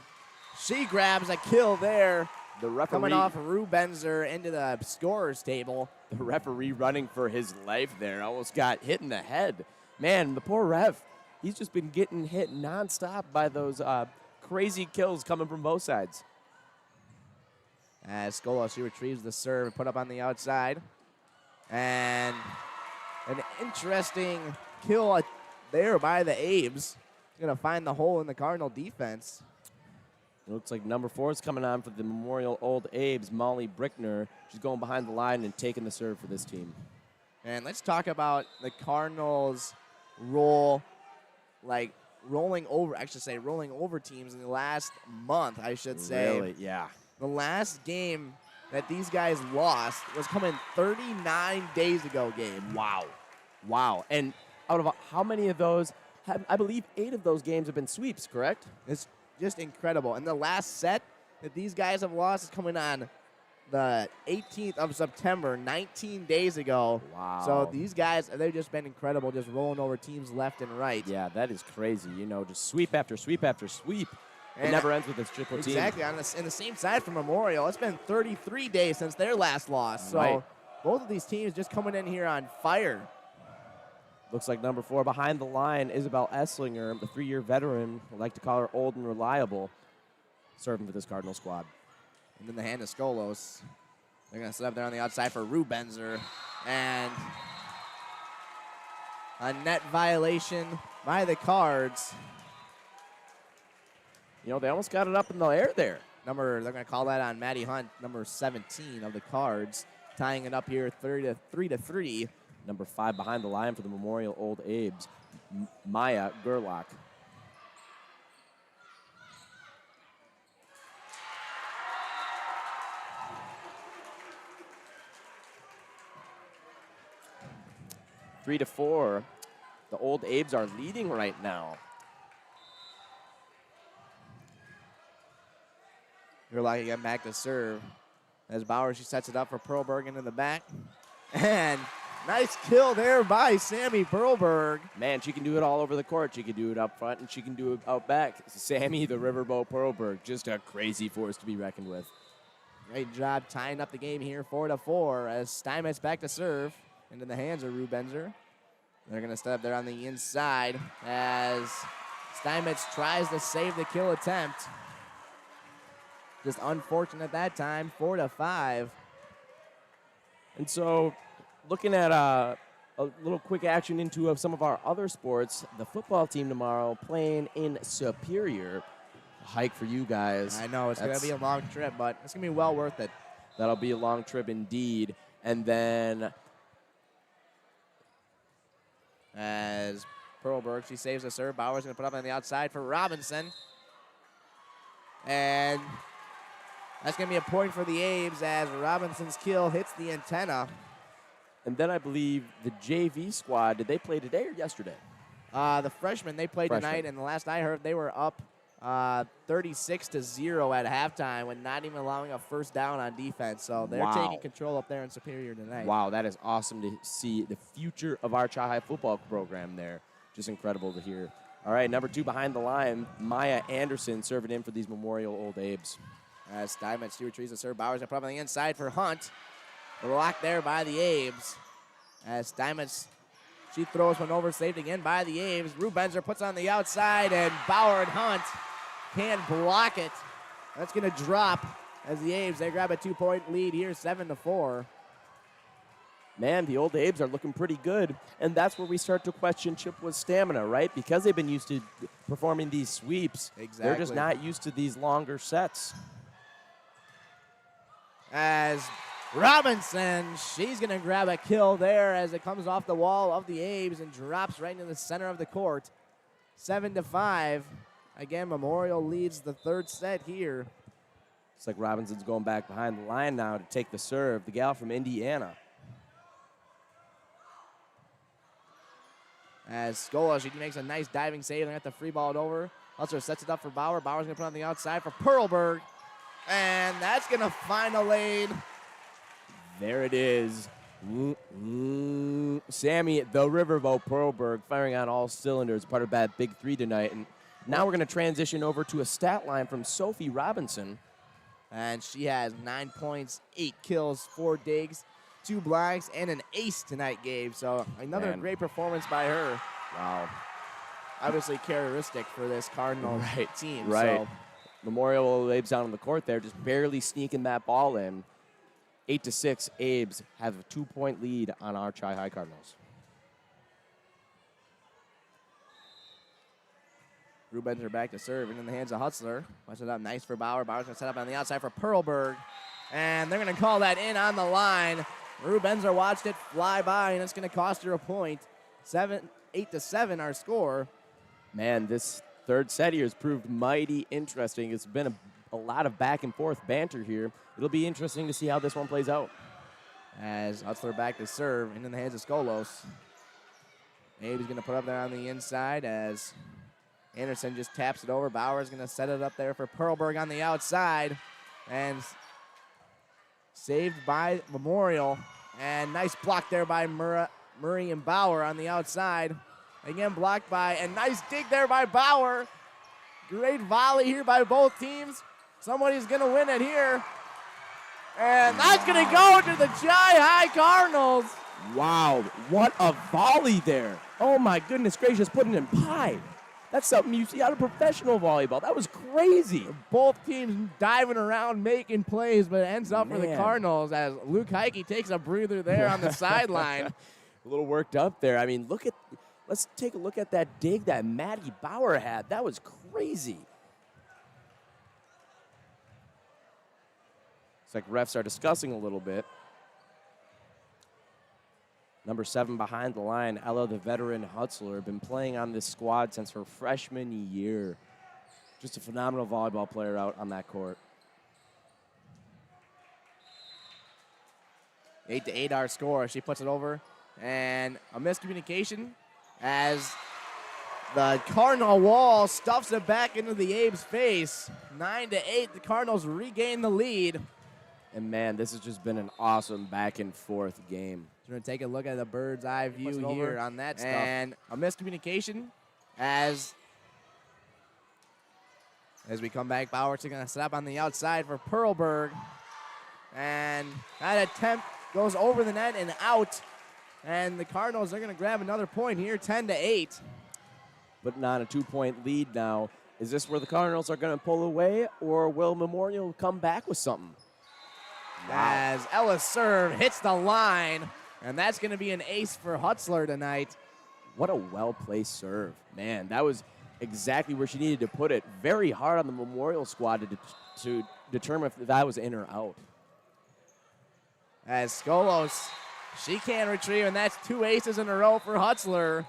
she grabs a kill there. The referee coming off Rubenzer into the scorer's table. The referee running for his life there, almost got hit in the head. Man, the poor ref, he's just been getting hit nonstop by those crazy kills coming from both sides. As Skola, she retrieves the serve and put up on the outside. And an interesting kill there by the Abes. Going to find the hole in the Cardinal defense. It looks like number 4 is coming on for the Memorial Old Abes, Molly Brickner. She's going behind the line and taking the serve for this team. And let's talk about the Cardinals' role, like rolling over teams in the last month, I should say. Really, yeah. The last game that these guys lost was coming 39 days ago, Gabe. Wow. Wow. And out of how many of those, I believe 8 of those games have been sweeps, correct? It's just incredible. And the last set that these guys have lost is coming on the 18th of September, 19 days ago. Wow. So these guys, they've just been incredible, just rolling over teams left and right. Yeah, that is crazy. You know, just sweep after sweep after sweep. It never ends with this Chippewa team. Exactly. On the same side for Memorial, it's been 33 days since their last loss. So right. Both of these teams just coming in here on fire. Looks like number 4 behind the line, Isabel Esslinger, the 3-year veteran. I like to call her old and reliable, serving for this Cardinal squad. And then the hand of Skolos. They're going to set up there on the outside for Rubenzer. And a net violation by the Cards. You know, they almost got it up in the air there. They're going to call that on Maddie Hunt, number 17 of the Cards, tying it up here 3-3. Number 5 behind the line for the Memorial Old Abes, Maya Gerlach. 3-4. The Old Abes are leading right now. Gerlach again back to serve. As Bauer, she sets it up for Perlberg into the back. And nice kill there by Sammy Perlberg. Man, she can do it all over the court. She can do it up front, and she can do it out back. Sammy, the Riverboat Perlberg, just a crazy force to be reckoned with. Great job tying up the game here, 4-4, as Steinmetz back to serve into the hands of Rubenzer. They're going to step there on the inside as Steinmetz tries to save the kill attempt. Just unfortunate that time, 4-5. And so, looking at a little quick action into some of our other sports, the football team tomorrow playing in Superior. A hike for you guys. I know, it's going to be a long trip, but it's going to be well worth it. That'll be a long trip indeed. And then as Perlberg, she saves the serve. Bauer's going to put up on the outside for Robinson. And that's going to be a point for the Abes as Robinson's kill hits the antenna. And then I believe the JV squad, did they play today or yesterday? The freshmen, they played tonight, and the last I heard, they were up 36-0 at halftime with not even allowing a first down on defense. So they're taking control up there in Superior tonight. Wow, that is awesome to see the future of our Chi High football program there. Just incredible to hear. All right, number 2 behind the line, Maya Anderson serving in for these Memorial Old Abes. As Steinmetz, she retrieves the serve. Bauer's going to put up on the inside for Hunt. Blocked there by the Abes. As Steinmetz, she throws one over, saved again by the Abes. Rubenzer puts on the outside, and Bauer and Hunt can't block it. That's going to drop as the Abes, they grab a 2-point lead here, 7-4. Man, the Old Abes are looking pretty good, and that's where we start to question Chippewa's stamina, right? Because they've been used to performing these sweeps. Exactly. They're just not used to these longer sets. As Robinson, she's going to grab a kill there as it comes off the wall of the Abes and drops right into the center of the court. 7-5. Again, Memorial leads the third set here. Looks like Robinson's going back behind the line now to take the serve. The gal from Indiana. As Scola, she makes a nice diving save and have to free ball it over. Hustler sets it up for Bauer. Bauer's going to put it on the outside for Perlberg. And that's going to find a lane. There it is. Sammy, the Riverboat Perlberg, firing on all cylinders, part of that big 3 tonight. And now we're going to transition over to a stat line from Sophie Robinson. And she has 9 points, 8 kills, 4 digs, 2 blocks, and an ace tonight, Gabe. So another great performance by her. Wow. Obviously characteristic for this Cardinal team. Right. So. Memorial Abes down on the court there, just barely sneaking that ball in. 8-6, Abes have a 2-point lead on our Chi High Cardinals. Rubenzer back to serve, and in the hands of Hutzler. Watch it up nice for Bauer. Bauer's going to set up on the outside for Perlberg. And they're going to call that in on the line. Rubenzer watched it fly by, and it's going to cost her a point. 8-7 our score. Man, this third set here has proved mighty interesting. It's been a lot of back and forth banter here. It'll be interesting to see how this one plays out. As Hutzler back to serve, and in the hands of Skolos. Abe is going to put up there on the inside as Anderson just taps it over. Bauer's going to set it up there for Perlberg on the outside. And saved by Memorial. And nice block there by Murray and Bauer on the outside. Again, blocked by, and nice dig there by Bauer. Great volley here by both teams. Somebody's going to win it here. And that's going to go to the Chi High Cardinals. Wow, what a volley there. Oh my goodness gracious, putting it in pie. That's something you see out of professional volleyball. That was crazy. Both teams diving around, making plays, but it ends up for the Cardinals as Luke Heike takes a breather there on the sideline. A little worked up there. I mean, let's take a look at that dig that Maddie Bauer had. That was crazy. It's like refs are discussing a little bit. Number 7 behind the line, Ella, the veteran Hutzler, been playing on this squad since her freshman year. Just a phenomenal volleyball player out on that court. 8-8 our score. She puts it over And a miscommunication as the Cardinal wall stuffs it back into the Abe's face. 9-8, the Cardinals regain the lead. And man, this has just been an awesome back and forth game. We're going to take a look at the bird's eye view Flip it here over. on that stuff. And And a miscommunication as we come back. Bowers is going to set up on the outside for Perlberg. And that attempt goes over the net and out. And the Cardinals are going to grab another point here, 10-8. But on a 2-point lead now. Is this where the Cardinals are going to pull away, or will Memorial come back with something? As Ella's serve hits the line, and that's going to be an ace for Hutzler tonight. What a well-placed serve. Man, that was exactly where she needed to put it. Very hard on the Memorial squad to determine if that was in or out. As Skolos, she can't retrieve, and that's 2 aces in a row for Hutzler.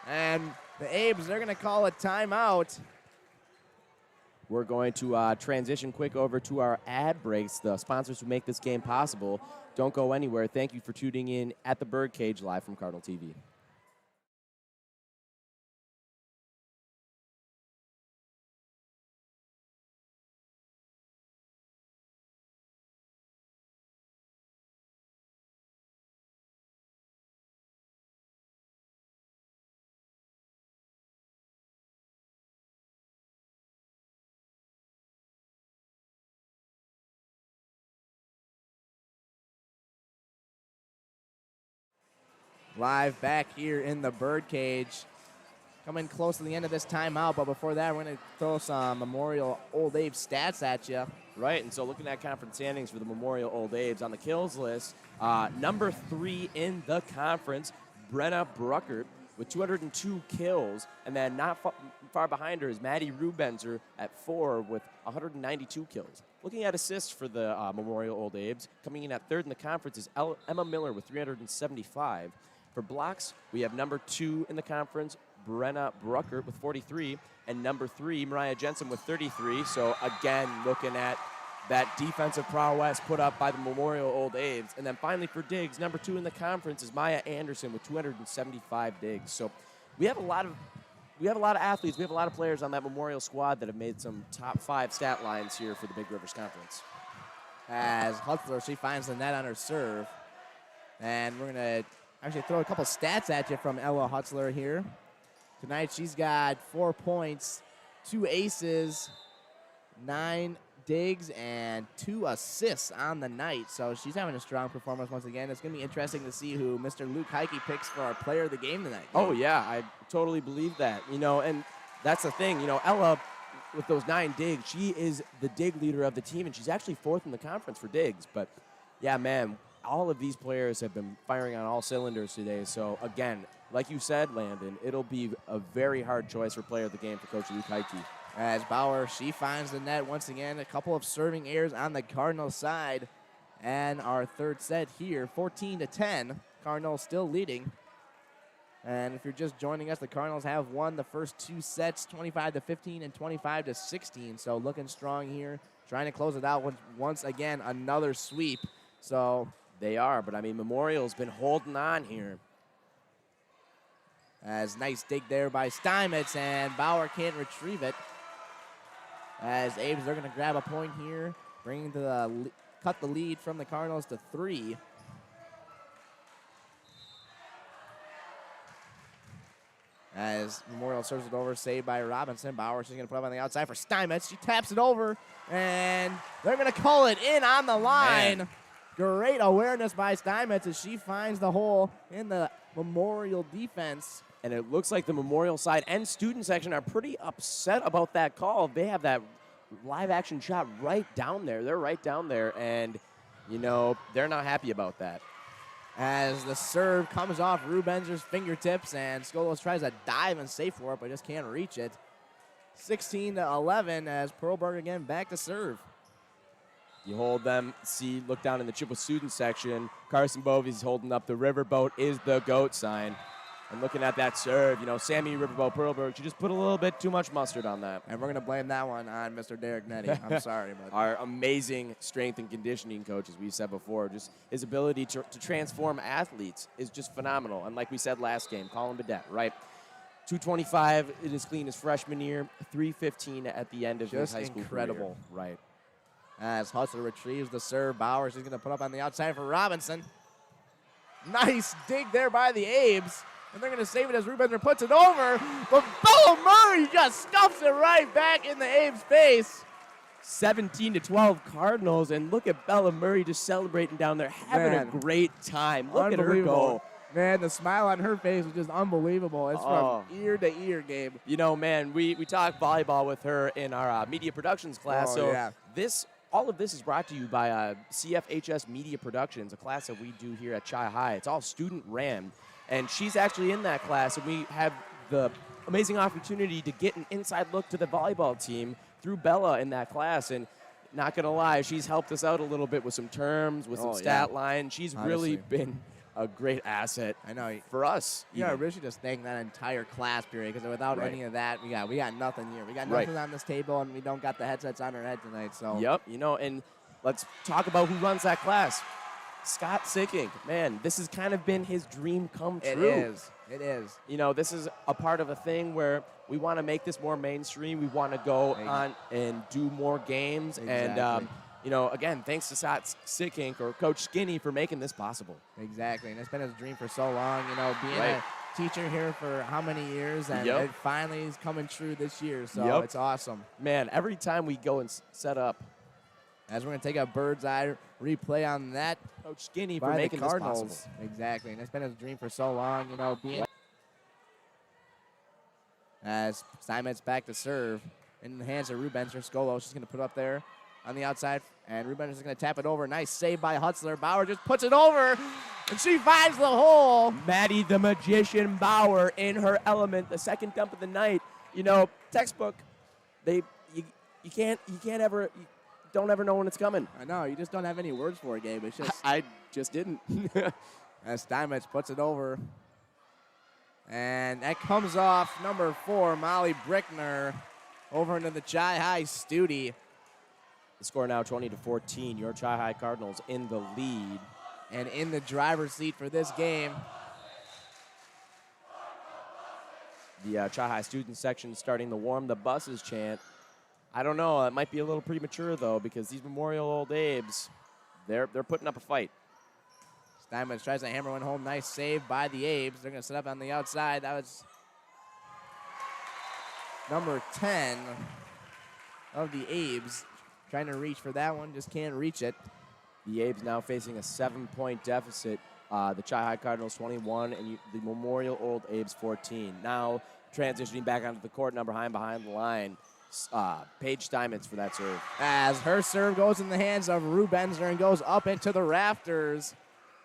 And the Abes, they're going to call a timeout. We're going to transition quick over to our ad breaks, the sponsors who make this game possible. Don't go anywhere. Thank you for tuning in at the Birdcage live from Cardinal TV. Live back here in the Birdcage. Coming close to the end of this timeout, but before that, we're going to throw some Memorial Old Abe stats at you. Right, and so looking at conference standings for the Memorial Old Abes on the kills list, number 3 in the conference, Brenna Bruckert with 202 kills, and then not far behind her is Maddie Rubenzer at 4 with 192 kills. Looking at assists for the Memorial Old Abes, coming in at 3rd in the conference is Emma Miller with 375. For blocks, we have number 2 in the conference, Brenna Bruckert with 43, and number 3, Mariah Jensen with 33. So again, looking at that defensive prowess put up by the Memorial Old Abes. And then finally for digs, number 2 in the conference is Maya Anderson with 275 digs. So we have a lot of athletes, we have a lot of players on that Memorial squad that have made some top 5 stat lines here for the Big Rivers Conference. As Hutzler, she finds the net on her serve. And we're going to actually throw a couple stats at you from Ella Hutzler here. Tonight she's got 4 points, 2 aces, 9 digs, and 2 assists on the night. So she's having a strong performance once again. It's going to be interesting to see who Mr. Luke Heike picks for our player of the game tonight. Oh, yeah, I totally believe that. And that's the thing. Ella, with those 9 digs, she is the dig leader of the team, and she's actually 4th in the conference for digs. But, yeah, man, all of these players have been firing on all cylinders today. So, again, like you said, Landon, it'll be a very hard choice for player of the game for Coach Luke Heike. As Bauer, she finds the net once again. A couple of serving errors on the Cardinals side. And our third set here, 14-10. Cardinals still leading. And if you're just joining us, the Cardinals have won the first 2 sets, 25-15 and 25-16. So looking strong here, trying to close it out with, once again, another sweep. So they are, but Memorial's been holding on here. As nice dig there by Steinmetz, and Bauer can't retrieve it. As Abes, they're going to grab a point here, cut the lead from the Cardinals to 3. As Memorial serves it over, saved by Robinson. Bauer, she's going to put up on the outside for Steinmetz. She taps it over, and they're going to call it in on the line. Man. Great awareness by Steinmetz as she finds the hole in the Memorial defense. And it looks like the Memorial side and student section are pretty upset about that call. They have that live action shot right down there. They're right down there, and, they're not happy about that. As the serve comes off Rubenzer's fingertips, and Skolos tries to dive and save for it, but just can't reach it. 16-11 as Perlberg again back to serve. You hold them, look down in the Chippewa student section. Carson Bovey's holding up the riverboat is the GOAT sign. And looking at that serve, Sammy Riverboat Perlberg, she just put a little bit too much mustard on that. And we're going to blame that one on Mr. Derek Nettie. I'm sorry, but Our amazing strength and conditioning coach, as we said before, just his ability to transform athletes is just phenomenal. And like we said last game, Colin Bedette, right? 225 in his clean his freshman year, 315 at the end of his high school incredible. career. Right. As Hustler retrieves the serve, Bowers is going to put up on the outside for Robinson. Nice dig there by the Abes. And they're going to save it as Rubenser puts it over. But Bella Murray just stuffs it right back in the Abe's face. 17-12 Cardinals, and look at Bella Murray just celebrating down there, having a great time. Look at her go. Man, the smile on her face is just unbelievable. It's from ear to ear, Gabe. Man, we talk volleyball with her in our media productions class. All of this is brought to you by CFHS Media Productions, a class that we do here at Chi High. It's all student ran. And she's actually in that class, and we have the amazing opportunity to get an inside look to the volleyball team through Bella in that class. And not going to lie, she's helped us out a little bit with some terms, with some stat line. She's really been a great asset for us. I really should just thank that entire class period, because without any of that, we got nothing here. We got nothing on this table, and we don't got the headsets on our head tonight. So and let's talk about who runs that class. Scott Sickink, man, this has kind of been his dream come true. It is. This is a part of a thing where we want to make this more mainstream. We want to go on and do more games. Exactly. And, again, thanks to Scott Sickink or Coach Skinny for making this possible. Exactly. And it's been his dream for so long, being a teacher here for how many years, and it finally is coming true this year. So it's awesome. Man, every time we go and set up, as we're going to take a bird's eye replay on that. Coach Skinny for making this possible. Exactly, and it's been his dream for so long, being. As Steinmetz back to serve in the hands of Rubenser. Skolo, she's going to put up there on the outside, and Rubenser's going to tap it over. Nice save by Hutzler. Bauer just puts it over, and she finds the hole. Maddie the Magician Bauer in her element, the second dump of the night. Textbook, you don't ever know when it's coming. I know, you just don't have any words for it, Gabe. It's just I just didn't. As Steinmetz puts it over. And that comes off number 4, Molly Brickner, over into the Chi High Studi. The score now 20-14. Your Chi High Cardinals in the lead. And in the driver's seat for this game. The Chi High student section starting the Warm the Buses chant. I don't know. It might be a little premature, though, because these Memorial Old Abes, they're putting up a fight. Steinmetz tries to hammer one home. Nice save by the Abes. They're going to set up on the outside. That was number 10 of the Abes. Trying to reach for that one. Just can't reach it. The Abes now facing a 7-point deficit. The Chi High Cardinals 21 and the Memorial Old Abes 14. Now transitioning back onto the court, number behind the line. Paige Steinmetz for that serve. As her serve goes in the hands of Rubenser and goes up into the rafters.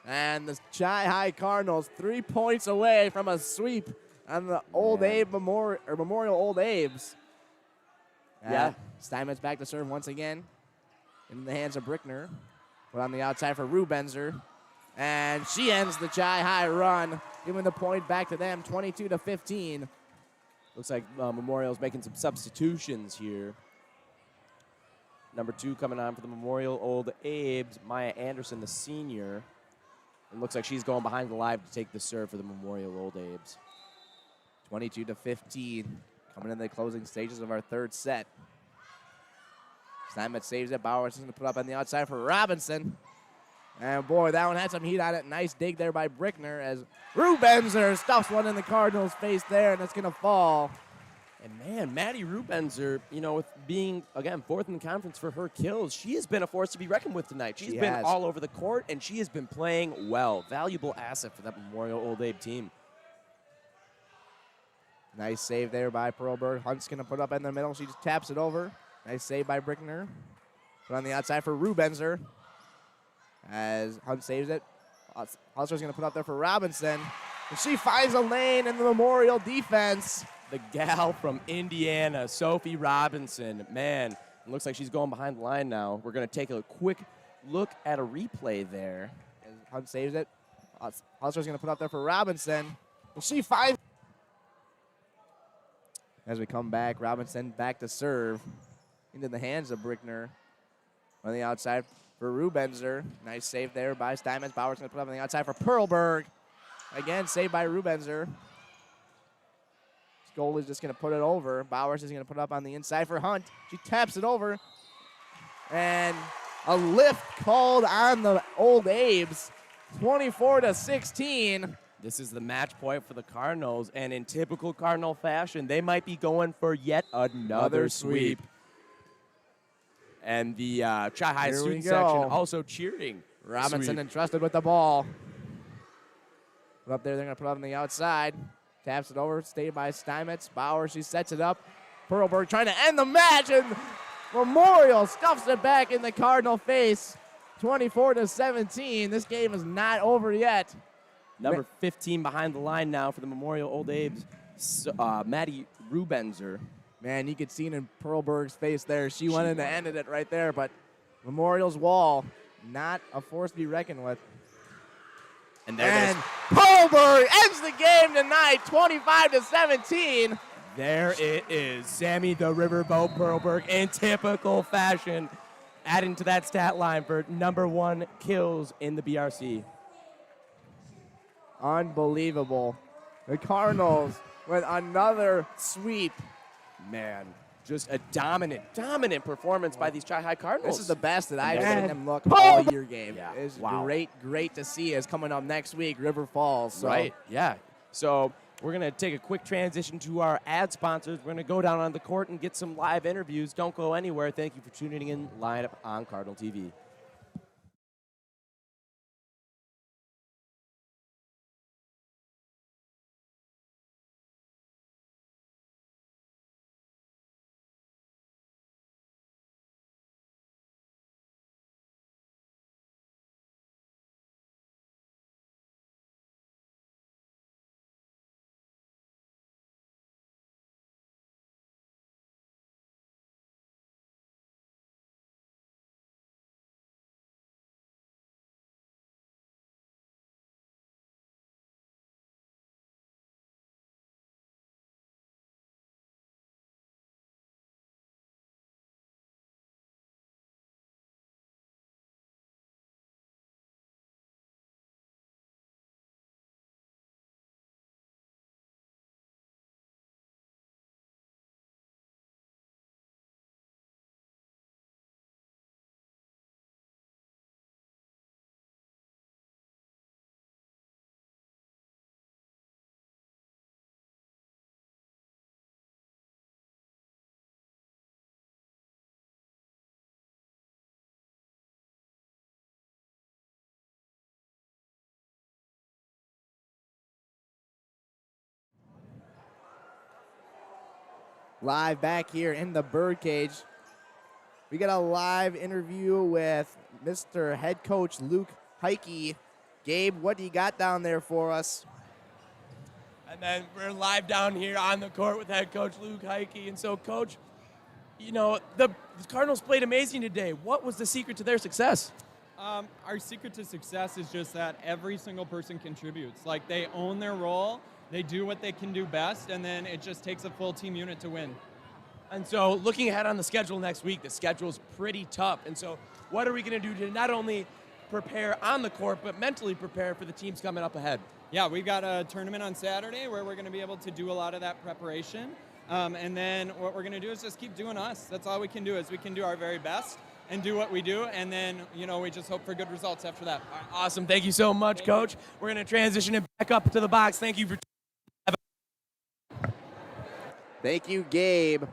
And the Chi High Cardinals 3 points away from a sweep on the Old Abe Memorial Old Abes. Steinmetz back to serve once again in the hands of Brickner. Put on the outside for Rubenser. And she ends the Chi High run, giving the point back to them, 22-15. Looks like Memorial's making some substitutions here. Number 2 coming on for the Memorial Old Abes, Maya Anderson, the senior. It looks like she's going behind the live to take the serve for the Memorial Old Abes. 22-15, coming in the closing stages of our third set. Steinmetz saves it. Bauer is going to put up on the outside for Robinson. And boy, that one had some heat on it. Nice dig there by Brickner as Rubenser stuffs one in the Cardinals' face there, and it's going to fall. And man, Maddie Rubenser, with being, again, 4th in the conference for her kills, she has been a force to be reckoned with tonight. She's been all over the court, and she has been playing well. Valuable asset for that Memorial Old Abe team. Nice save there by Perlberg. Hunt's going to put up in the middle. She just taps it over. Nice save by Brickner. Put on the outside for Rubenser. As Hunt saves it. Hutzler's going to put up there for Robinson. And she finds a lane in the Memorial defense. The gal from Indiana, Sophie Robinson. Man, it looks like she's going behind the line now. We're going to take a quick look at a replay there. As Hunt saves it. Hutzler's going to put up there for Robinson. We'll see 5. As we come back, Robinson back to serve into the hands of Brickner. On the outside for Rubenzer. Nice save there by Steinmetz. Bauer's going to put up on the outside for Perlberg. Again, saved by Rubenzer. Goal is just going to put it over. Bowers is going to put it up on the inside for Hunt. She taps it over. And a lift called on the Old Abes. 24-16. This is the match point for the Cardinals, and in typical Cardinal fashion, they might be going for yet another sweep. And the Chi-High student section also cheering. Robinson sweep. entrusted with the ball. Put up there, they're going to put it on the outside. Taps it over, stayed by Steinmetz. Bauer, she sets it up. Perlberg trying to end the match, and Memorial stuffs it back in the Cardinal face. 24-17. This game is not over yet. Number 15 behind the line now for the Memorial Old Abes, Maddie Rubenzer. Man, you could see it in Perlberg's face there. She went in and ended it right there, but Memorial's wall, not a force to be reckoned with. And there Perlberg ends the game tonight, 25-17. There it is. Sammy the Riverboat Perlberg in typical fashion, adding to that stat line for #1 kills in the BRC. Unbelievable. The Cardinals with another sweep. Man, just a dominant performance by these Chi-High Cardinals. This is the best that I've seen them look all year game. Yeah. It's Wow. great to see. Is coming up next week, River Falls. So. Right, yeah. So we're going to take a quick transition to our ad sponsors. We're going to go down on the court and get some live interviews. Don't go anywhere. Thank you for tuning in live on Cardinal TV. Live back here in the Birdcage. We got a live interview with Mr. Head Coach Luke Heike. Gabe, what do you got down there for us? And then we're live down here on the court with head coach Luke Heike. And so, Coach, you know, the Cardinals played amazing today. What was the secret to their success? Our secret to success is just that every single person contributes. Like, they own their role, they do what they can do best, and then it just takes a full team unit to win. And so, looking ahead on the schedule next week, the schedule's pretty tough. And so, what are we going to do to not only prepare on the court, but mentally prepare for the teams coming up ahead? Yeah, we've got a tournament on Saturday where we're going to be able to do a lot of that preparation. And then what we're going to do is just keep doing us. That's all we can do, is we can do our very best and do what we do, and then, you know, we just hope for good results after that. All right, awesome. Thank you so much, Coach. We're going to transition it back up to the box. Thank you for Thank you, Gabe.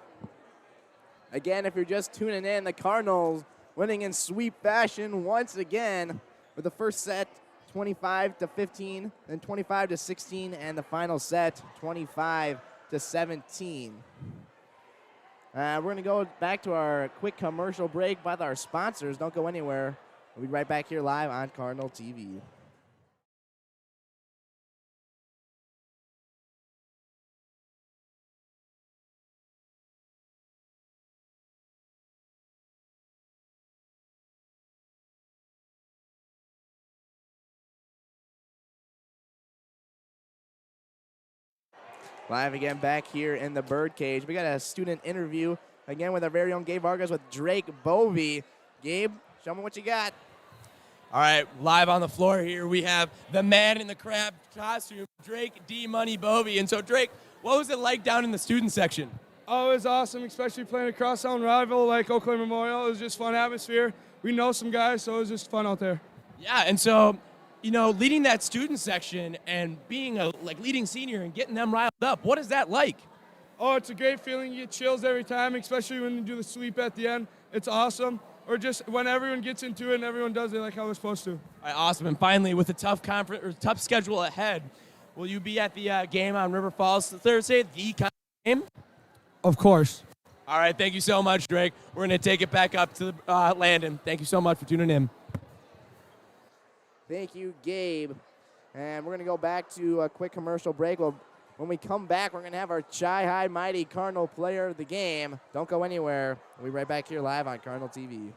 Again, if you're just tuning in, the Cardinals winning in sweep fashion once again with the first set 25-15, then 25-16, and the final set 25-17. We're going to go back to our quick commercial break with our sponsors. Don't go anywhere. We'll be right back here live on Cardinal TV. Live again back here in the Birdcage. We got a student interview again with our very own Gabe Vargas with Drake Bovee. Gabe, show me what you got. All right, live on the floor here, we have the man in the crab costume, Drake D Money Bovee. And so, Drake, what was it like down in the student section? Oh, it was awesome, especially playing a crosstown rival like Eau Claire Memorial. It was just fun atmosphere. We know some guys, so it was just fun out there. Yeah, and so, you know, leading that student section and being a leading senior and getting them riled up, what is that like? Oh, it's a great feeling. You get chills every time, especially when you do the sweep at the end. It's awesome. Or just when everyone gets into it and everyone does it like how they're supposed to. All right, awesome. And finally, with a tough schedule ahead, will you be at the game on River Falls Thursday, the game? Of course. All right, thank you so much, Drake. We're going to take it back up to Landon. Thank you so much for tuning in. Thank you, Gabe. And we're going to go back to a quick commercial break. When we come back, we're going to have our Chi-Hi Mighty Cardinal player of the game. Don't go anywhere. We'll be right back here live on Cardinal TV.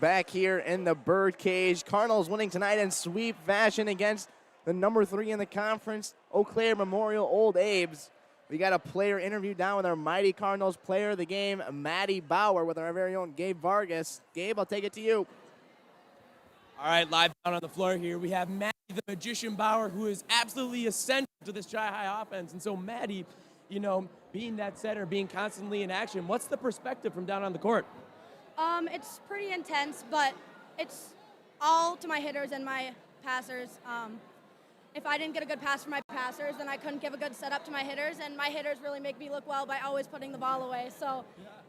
Back here in the Birdcage. Cardinals winning tonight in sweep fashion against the number 3 in the conference, Eau Claire Memorial Old Abe's. We got a player interview down with our Mighty Cardinals player of the game, Maddie Bauer, with our very own Gabe Vargas. Gabe, I'll take it to you. All right, live down on the floor here, we have Maddie the Magician Bauer, who is absolutely essential to this Chi-Hi offense. And so, Maddie, you know, being that center, being constantly in action, what's the perspective from down on the court? It's pretty intense, but it's all to my hitters and my passers. If I didn't get a good pass from my passers, then I couldn't give a good setup to my hitters, and my hitters really make me look well by always putting the ball away. So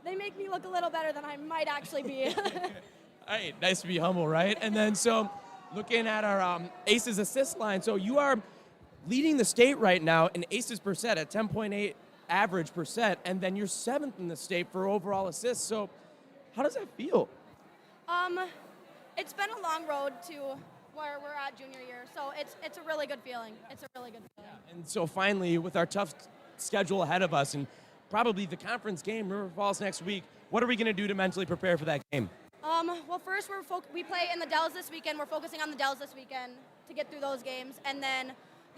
they make me look a little better than I might actually be. Hey, nice to be humble, right? And then so looking at our aces assist line, so you are leading the state right now in aces per set at 10.8 average per set, and then you're 7th in the state for overall assists. So how does that feel? It's been a long road to where we're at junior year, so it's a really good feeling. It's a really good feeling. Yeah, and so finally, with our tough schedule ahead of us and probably the conference game, River Falls next week, what are we going to do to mentally prepare for that game? Well, first we play in the Dells this weekend. We're focusing on the Dells this weekend to get through those games, and then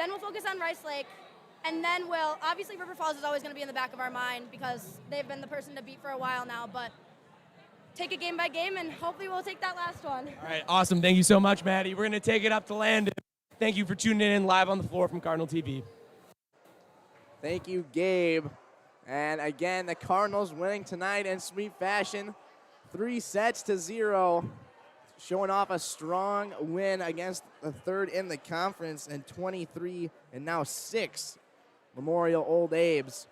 we'll focus on Rice Lake, and then obviously River Falls is always going to be in the back of our mind because they've been the person to beat for a while now, but take it game by game, and hopefully we'll take that last one. All right, awesome. Thank you so much, Maddie. We're going to take it up to Landon. Thank you for tuning in live on the floor from Cardinal TV. Thank you, Gabe. And again, the Cardinals winning tonight in sweep fashion, 3-0, showing off a strong win against the 3rd in the conference and 23 and now 6 Memorial Old Abe's.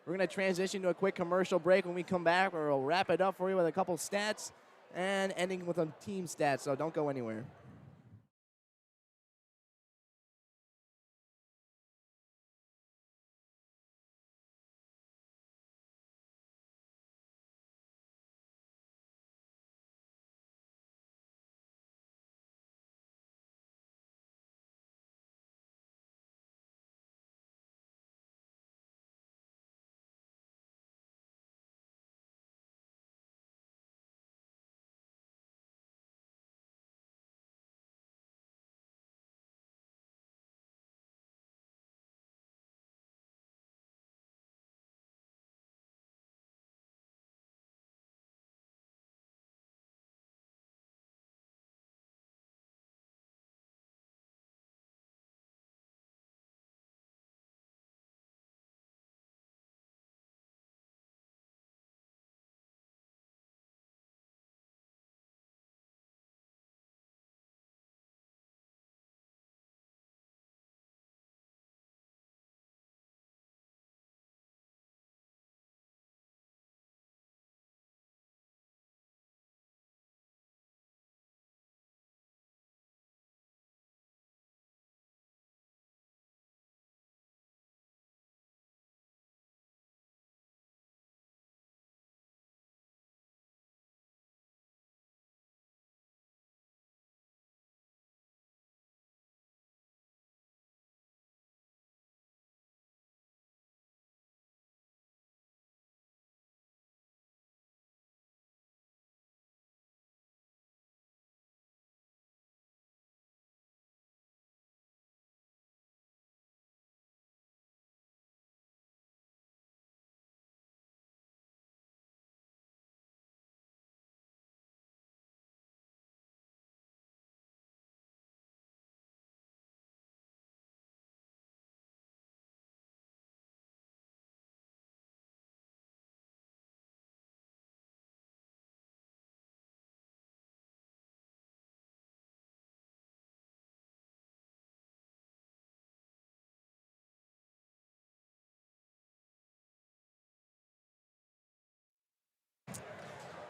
We're going to transition to a quick commercial break. When we come back, we'll wrap it up for you with a couple stats and ending with some team stats, so don't go anywhere.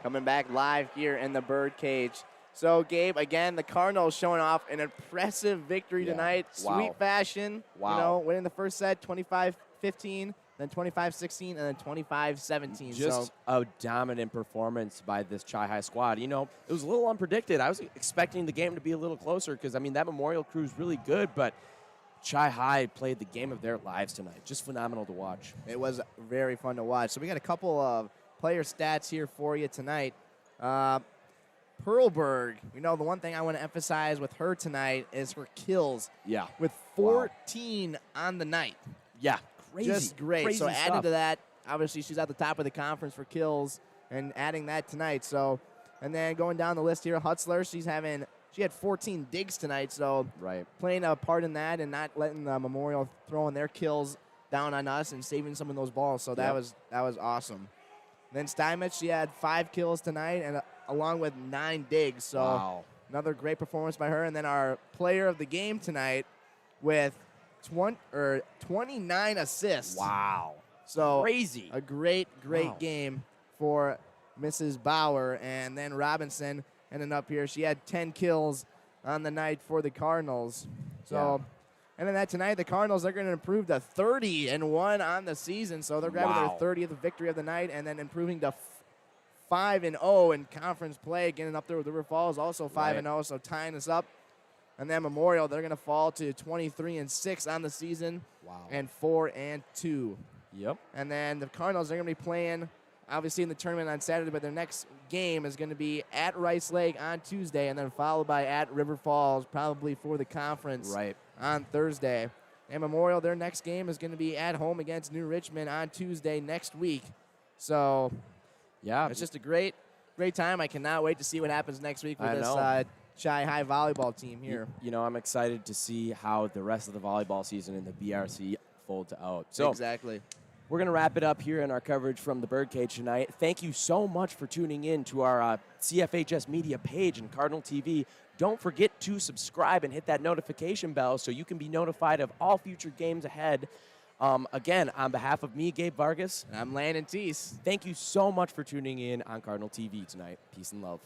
coming back live here in the Birdcage. So, Gabe, again, the Cardinals showing off an impressive victory tonight. Wow. Sweet fashion. Wow. You know, winning the first set 25-15, then 25-16, and then 25-17. Just a dominant performance by this Chi-High squad. You know, it was a little unpredicted. I was expecting the game to be a little closer because, I mean, that Memorial crew is really good, but Chi-High played the game of their lives tonight. Just phenomenal to watch. It was very fun to watch. So we got a couple of player stats here for you tonight. Perlberg, you know, the one thing I want to emphasize with her tonight is her kills. Yeah. With 14 on the night. Yeah. Crazy. Just great. Crazy so stuff. adding to that, obviously she's at the top of the conference for kills and adding that tonight. So, and then going down the list here, Hutzler, she had 14 digs tonight. So playing a part in that and not letting the Memorial throwing their kills down on us and saving some of those balls. So that was awesome. Then Steinmetz, she had 5 kills tonight and along with 9 digs. So another great performance by her. And then our player of the game tonight with 29 assists. Wow. So crazy. A great game for Mrs. Bauer. And then Robinson ended up here. She had 10 kills on the night for the Cardinals. So, and then tonight, the Cardinals are going to improve to 30-1 on the season. So they're grabbing their 30th victory of the night and then improving to 5-0 in conference play, getting up there with River Falls, also 5-0, so tying us up. And then Memorial, they're going to fall to 23-6 on the season and 4-2. Yep. And then the Cardinals are going to be playing, obviously, in the tournament on Saturday, but their next game is going to be at Rice Lake on Tuesday and then followed by at River Falls, probably for the conference on Thursday. And Memorial, their next game is going to be at home against New Richmond on Tuesday next week. So, yeah, it's just a great time. I cannot wait to see what happens next week with this Chi-High volleyball team here. You know, I'm excited to see how the rest of the volleyball season in the BRC folds out. So exactly. We're going to wrap it up here in our coverage from the Birdcage tonight. Thank you so much for tuning in to our CFHS Media page and Cardinal TV. Don't forget to subscribe and hit that notification bell so you can be notified of all future games ahead. Again, on behalf of me, Gabe Vargas. And I'm Landon Teese. Thank you so much for tuning in on Cardinal TV tonight. Peace and love.